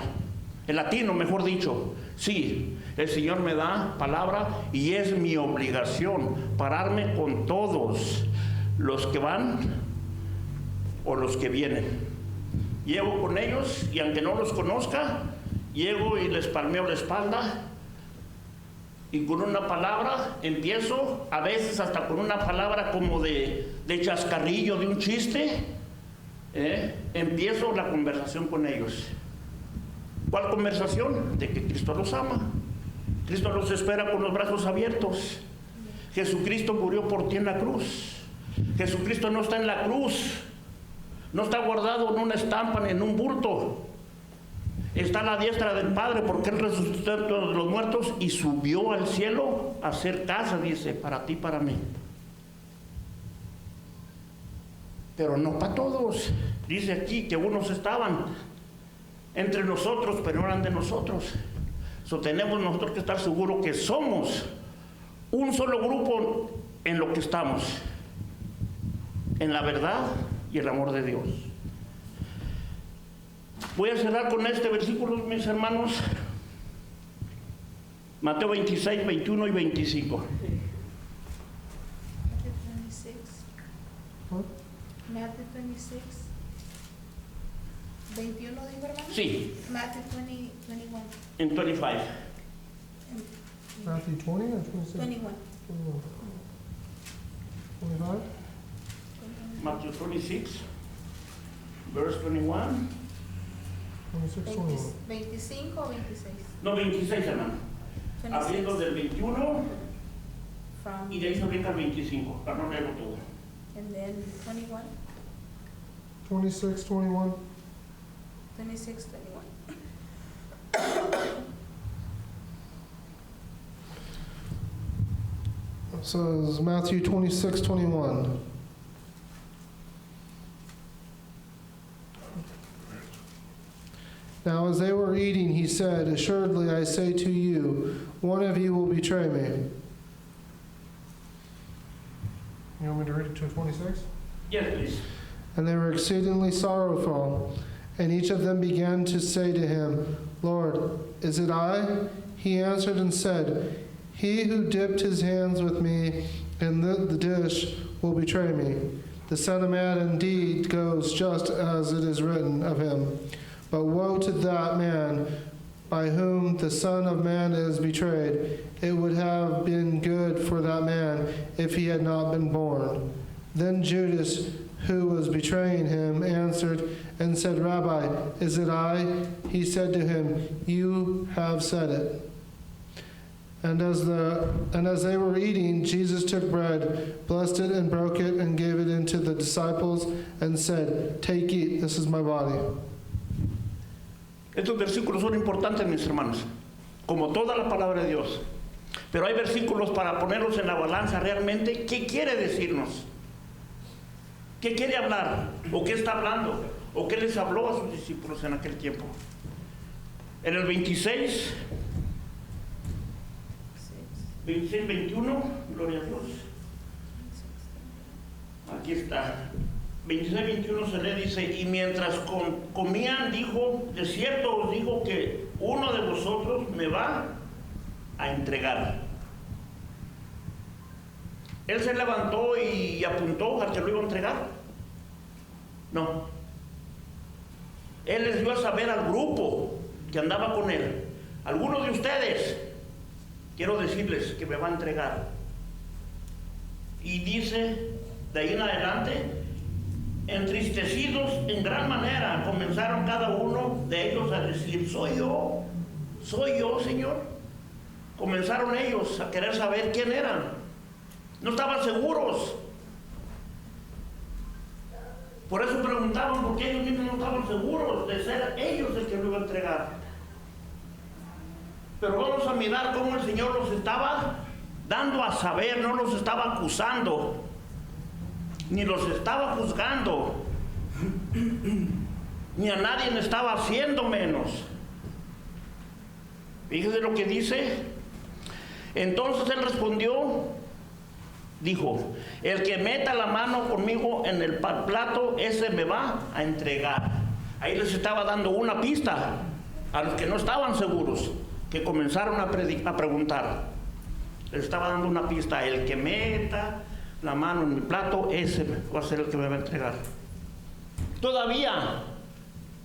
el latino mejor dicho, sí, el Señor me da palabra y es mi obligación pararme con todos los que van o los que vienen. Llego con ellos y aunque no los conozca, llego y les palmeo la espalda y con una palabra empiezo, a veces hasta con una palabra como de chascarrillo, de un chiste, empiezo la conversación con ellos. ¿Cuál conversación? De que Cristo los ama. Cristo los espera con los brazos abiertos. Jesucristo murió por ti en la cruz. Jesucristo no está en la cruz, no está guardado en una estampa ni en un bulto. Está a la diestra del Padre porque Él resucitó de todos los muertos y subió al cielo a hacer casa, dice, para ti, para mí. Pero no para todos. Dice aquí que unos estaban entre nosotros, pero no eran de nosotros. Tenemos nosotros que estar seguros que somos un solo grupo en lo que estamos, en la verdad y el amor de Dios. Voy a cerrar con este versículo, mis hermanos. Mateo 26, 21 y 25. Matthew 26. 21, digo, hermano. Sí. Matthew 20, 21. En 25. Matthew 20 or 26? 21. 25? Matthew 26, verse 21. 26, 21. 25 o 26. No, 26, hermano. 26. Abriendo del 21 From, y de ahí se brinca al 25, para no leerlo todo. and then 21. 26, 21. 26, 21. It says Matthew 26, 21. Now as they were eating, he said, "Assuredly I say to you, one of you will betray me." You want me to read it to 26? Yes, please. And they were exceedingly sorrowful, and each of them began to say to him, "Lord, is it I?" He answered and said, "He who dipped his hands with me in the dish will betray me. The Son of Man indeed goes just as it is written of him. But woe to that man by whom the Son of Man is betrayed. It would have been good for that man if he had not been born." Then Judas, who was betraying him, answered and said, "Rabbi, is it I?" He said to him, "You have said it." And as they were eating, Jesus took bread, blessed it, and broke it, and gave it into the disciples, and said, "Take, eat, this is my body." Estos versículos son importantes, mis hermanos, como toda la palabra de Dios. Pero hay versículos para ponerlos en la balanza realmente. ¿Qué quiere decirnos? ¿Qué quiere hablar? ¿O qué está hablando? ¿O qué les habló a sus discípulos en aquel tiempo? En el 26, 21, gloria a Dios. Aquí está. 26, 21 se le dice, y mientras comían, dijo, de cierto os digo que uno de vosotros me va a entregar. Él se levantó y apuntó al que lo iba a entregar. No. Él les dio a saber al grupo que andaba con él: algunos de ustedes, quiero decirles que me va a entregar. Y dice, de ahí en adelante, entristecidos en gran manera, comenzaron cada uno de ellos a decir, soy yo, Señor. Comenzaron ellos a querer saber quién eran. No estaban seguros. Por eso preguntaban, porque ellos mismos no estaban seguros de ser ellos el que lo iba a entregar. Pero vamos a mirar cómo el Señor los estaba dando a saber, no los estaba acusando. ni los estaba juzgando, ni a nadie le estaba haciendo menos. Fíjese lo que dice. Entonces él respondió, dijo, el que meta la mano conmigo en el plato, ese me va a entregar. Ahí les estaba dando una pista a los que no estaban seguros, que comenzaron a preguntar. Les estaba dando una pista: el que meta la mano en mi plato, ese va a ser el que me va a entregar. Todavía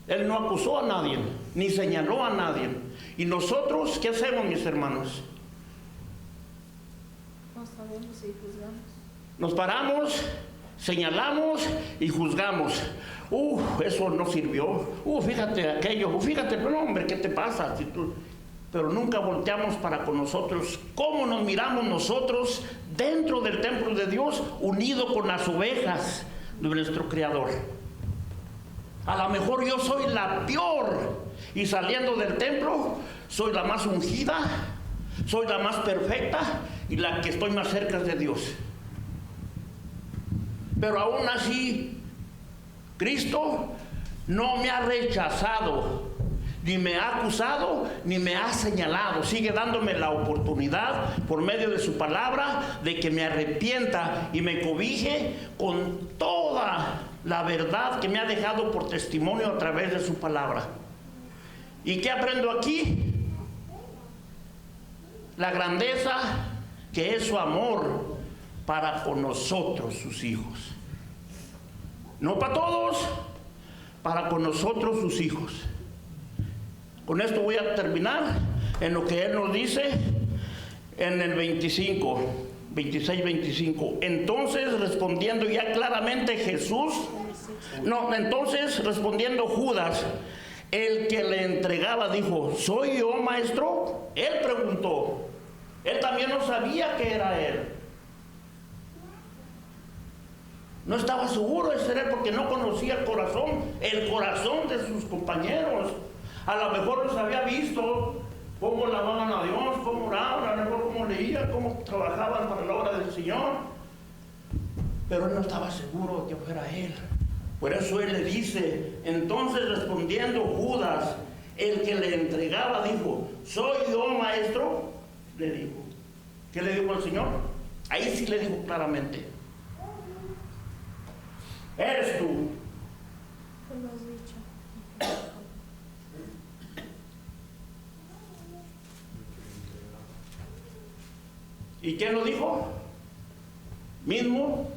él no acusó a nadie, ni señaló a nadie. ¿Y nosotros qué hacemos, mis hermanos? No sabemos si juzgamos. Nos paramos, señalamos y juzgamos. Eso no sirvió. Fíjate aquello. Fíjate, pero hombre, ¿qué te pasa? Pero nunca volteamos para con nosotros. ¿Cómo nos miramos nosotros dentro del templo de Dios, unido con las ovejas de nuestro Creador? A lo mejor yo soy la peor, y saliendo del templo soy la más ungida, soy la más perfecta y la que estoy más cerca de Dios. Pero aún así, Cristo no me ha rechazado, ni me ha acusado, ni me ha señalado. Sigue dándome la oportunidad por medio de su palabra de que me arrepienta y me cobije con toda la verdad que me ha dejado por testimonio a través de su palabra. ¿Y qué aprendo aquí? La grandeza que es su amor para con nosotros, sus hijos. No para todos, para con nosotros, sus hijos. Con esto voy a terminar en lo que él nos dice en el 26-25. Entonces respondiendo ya claramente respondiendo Judas, el que le entregaba, dijo, ¿soy yo, maestro? Él preguntó. Él también no sabía que era él. No estaba seguro de ser él porque no conocía el corazón de sus compañeros. A lo mejor los había visto cómo alababan a Dios, cómo oraban, a lo mejor cómo leían, cómo trabajaban para la obra del Señor. Pero él no estaba seguro de que fuera él. Por eso él le dice, entonces respondiendo Judas, el que le entregaba, dijo, ¿soy yo, maestro? Le dijo. ¿Qué le dijo al Señor? Ahí sí le dijo claramente, eres tú. Tú lo has dicho. ¿Y quién lo dijo? Mismo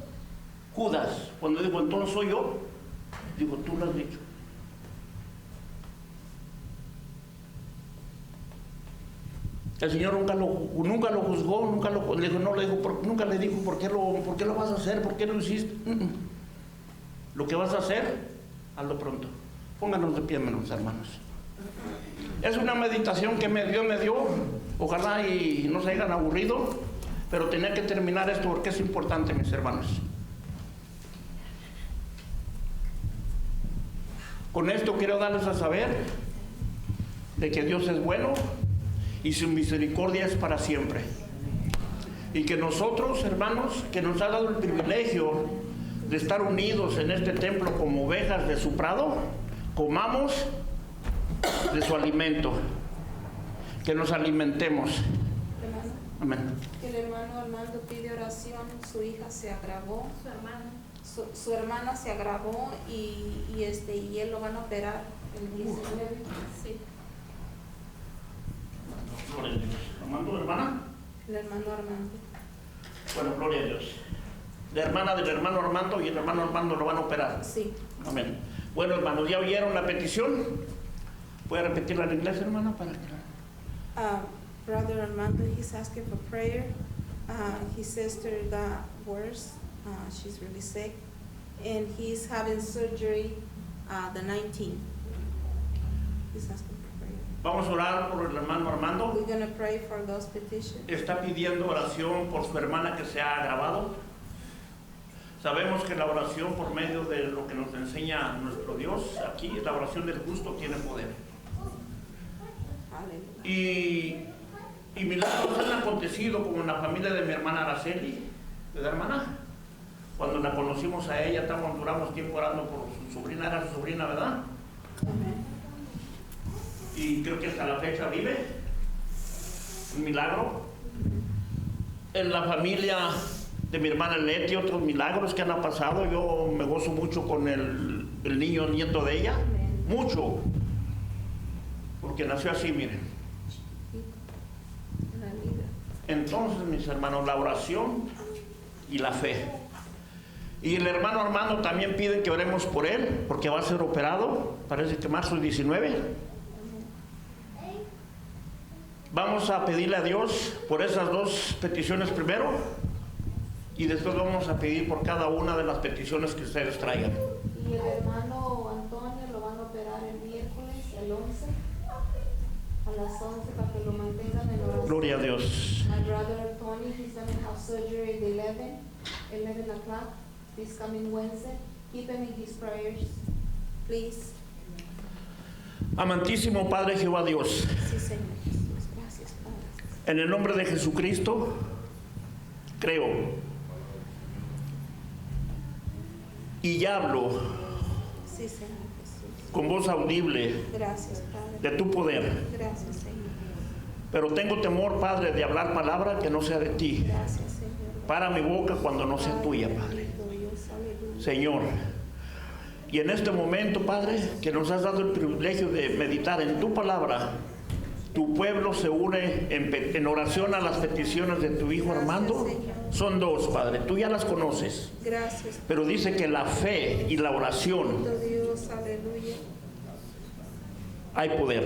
Judas. Cuando dijo, entonces soy yo, digo, tú lo has dicho. El Señor nunca lo juzgó, nunca le dijo, ¿por qué lo vas a hacer? ¿Por qué lo hiciste? Lo que vas a hacer, hazlo pronto. Pónganos de pie, hermanos. Es una meditación que Dios me dio. Ojalá y no se hayan aburrido, pero tenía que terminar esto porque es importante, mis hermanos. Con esto quiero darles a saber de que Dios es bueno y su misericordia es para siempre. Y que nosotros, hermanos, que nos ha dado el privilegio de estar unidos en este templo como ovejas de su prado, comamos de su alimento, que nos alimentemos. Amén. El hermano Armando pide oración, su hija se agravó, su hermana se agravó y él lo van a operar el 19. Sí. Gloria a Dios. ¿Armando, hermana? El hermano Armando. Bueno, gloria a Dios. La hermana del hermano Armando y el hermano Armando lo van a operar. Sí. Amén. Bueno, hermanos, ¿ya oyeron la petición? ¿Puede repetirla en inglés, hermana? Para que... Brother Armando, he's asking for prayer. His sister got worse. She's really sick. And he's having surgery the 19th. He's asking for prayer. Vamos a orar por el hermano Armando. We're going to pray for those petitions. Está pidiendo oración por su hermana que se ha agravado. Sabemos que la oración, por medio de lo que nos enseña nuestro Dios, aquí la oración del justo tiene poder. Y milagros han acontecido, como en la familia de mi hermana Araceli, ¿verdad, hermana? Cuando la conocimos a ella, duramos tiempo orando por su sobrina, era su sobrina, ¿verdad? Y creo que hasta la fecha vive. Un milagro. En la familia de mi hermana Leti, otros milagros que han pasado. Yo me gozo mucho con el niño nieto de ella. Mucho. Porque nació así, miren. Entonces, mis hermanos, la oración y la fe. Y el hermano Armando también pide que oremos por él, porque va a ser operado, parece que marzo 19. Vamos a pedirle a Dios por esas dos peticiones primero, y después vamos a pedir por cada una de las peticiones que ustedes traigan. Y el hermano Antonio lo van a operar el miércoles, el 11, a las 11, para que lo mantengan en oración. Gloria a Dios. My brother Tony, he's going to have surgery at 11 o'clock. This coming Wednesday. Keep him in his prayers, please. Amantísimo Padre Jehová Dios, Sí, Señor Jesús. Gracias, Padre. en el nombre de Jesucristo, creo y hablo Sí, Señor Jesús. con voz audible Gracias, Padre. de tu poder. Gracias, Señor. Pero tengo temor, Padre, de hablar palabra que no sea de ti. Gracias, Señor. Para mi boca cuando no sea tuya, Padre. Señor, y en este momento, Padre, que nos has dado el privilegio de meditar en tu palabra, tu pueblo se une en oración a las peticiones de tu hijo Armando. Son dos, Padre, tú ya las conoces. Gracias, Pero dice que la fe y la oración Dios, aleluya. hay poder.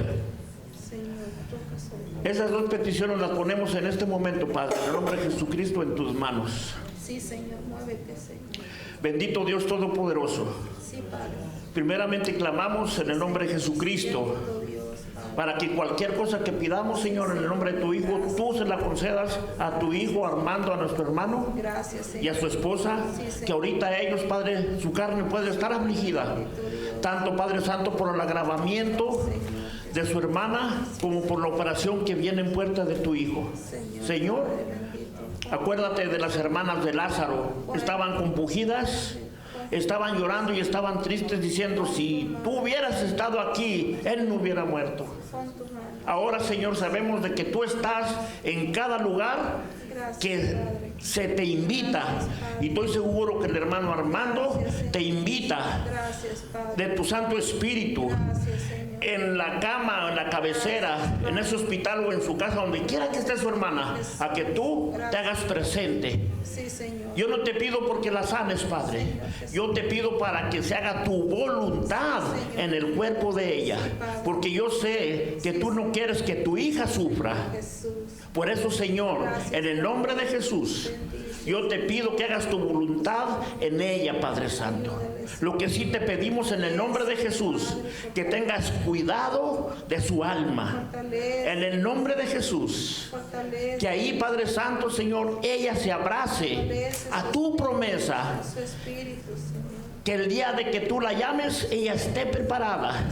Señor, toca sobre. Esas dos peticiones las ponemos en este momento, Padre, en el nombre de Jesucristo, en tus manos. Sí, Señor, muévete, Señor. Bendito Dios Todopoderoso. Sí, Padre. Primeramente clamamos en el nombre de Jesucristo, Dios, Padre. para que cualquier cosa que pidamos, Señor, en el nombre de tu Hijo, tú se la concedas a tu Hijo Armando, a nuestro hermano Gracias, Señor. y a su esposa, que ahorita ellos, Padre, su carne puede estar afligida. Tanto, Padre Santo, por el agravamiento de su hermana, como por la operación que viene en puerta de tu Hijo. Señor, acuérdate de las hermanas de Lázaro, estaban compungidas, estaban llorando y estaban tristes, diciendo, si tú hubieras estado aquí, él no hubiera muerto. Ahora, Señor, sabemos de que tú estás en cada lugar que se te invita, y estoy seguro que el hermano Armando te invita de tu Santo Espíritu, en la cama, en la cabecera, en ese hospital o en su casa, donde quiera que esté su hermana, a que tú te hagas presente. Sí, Señor. Yo no te pido porque la sanes, Padre. Yo te pido para que se haga tu voluntad en el cuerpo de ella, porque yo sé que tú no quieres que tu hija sufra. Jesús. Por eso, Señor, en el nombre de Jesús, yo te pido que hagas tu voluntad en ella, Padre Santo. Lo que sí te pedimos en el nombre de Jesús, que tengas cuidado de su alma. En el nombre de Jesús, que ahí, Padre Santo, Señor, ella se abrace a tu promesa, Su espíritu, Señor. que el día de que tú la llames, ella esté preparada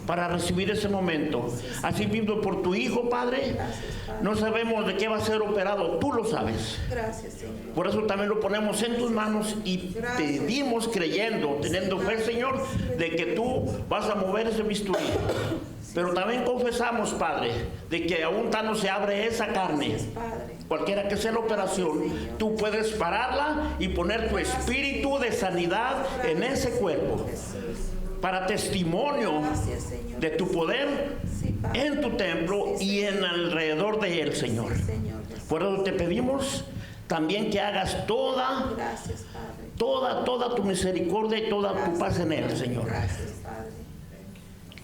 para recibir ese momento. Así mismo por tu Hijo, Padre, no sabemos de qué va a ser operado, tú lo sabes. Gracias, Señor. Por eso también lo ponemos en tus manos y pedimos creyendo, teniendo fe, Señor, de que tú vas a mover ese bisturí. Pero también confesamos, Padre, de que aún no se abre esa carne. Padre. Cualquiera que sea la operación, tú puedes pararla y poner tu espíritu de sanidad en ese cuerpo, para testimonio Gracias, Señor. de tu poder Sí, Padre. en tu templo y en alrededor de él, Señor. Sí, Señor Jesús. Por eso te pedimos también que hagas toda Gracias, Padre. toda tu misericordia y toda tu paz en él, Señor. Gracias, Padre.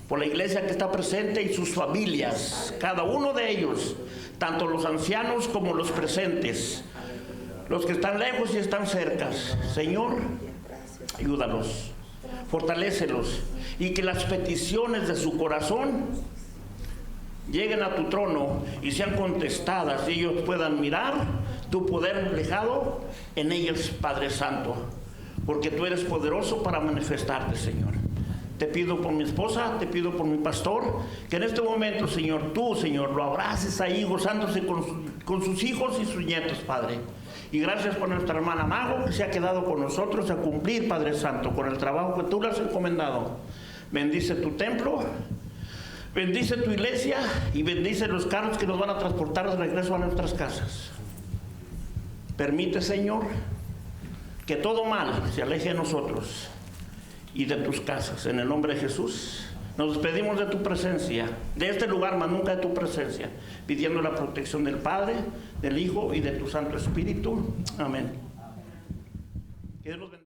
Por la iglesia que está presente y sus familias, cada uno de ellos, tanto los ancianos como los presentes, los que están lejos y están cerca. Señor, ayúdalos, fortalécelos, y que las peticiones de su corazón lleguen a tu trono y sean contestadas, y ellos puedan mirar tu poder reflejado en ellos, Padre Santo, porque tú eres poderoso para manifestarte, Señor. Te pido por mi esposa, te pido por mi pastor, que en este momento, Señor, tú, Señor, lo abraces ahí gozándose con sus hijos y sus nietos, Padre. Y gracias por nuestra hermana Mago, que se ha quedado con nosotros a cumplir, Padre Santo, con el trabajo que tú le has encomendado. Bendice tu templo, bendice tu iglesia y bendice los carros que nos van a transportar de regreso a nuestras casas. Permite, Señor, que todo mal se aleje de nosotros y de tus casas. En el nombre de Jesús, nos despedimos de tu presencia, de este lugar, mas nunca de tu presencia, pidiendo la protección del Padre, del Hijo y de tu Santo Espíritu. Amén. Que Dios los bendiga.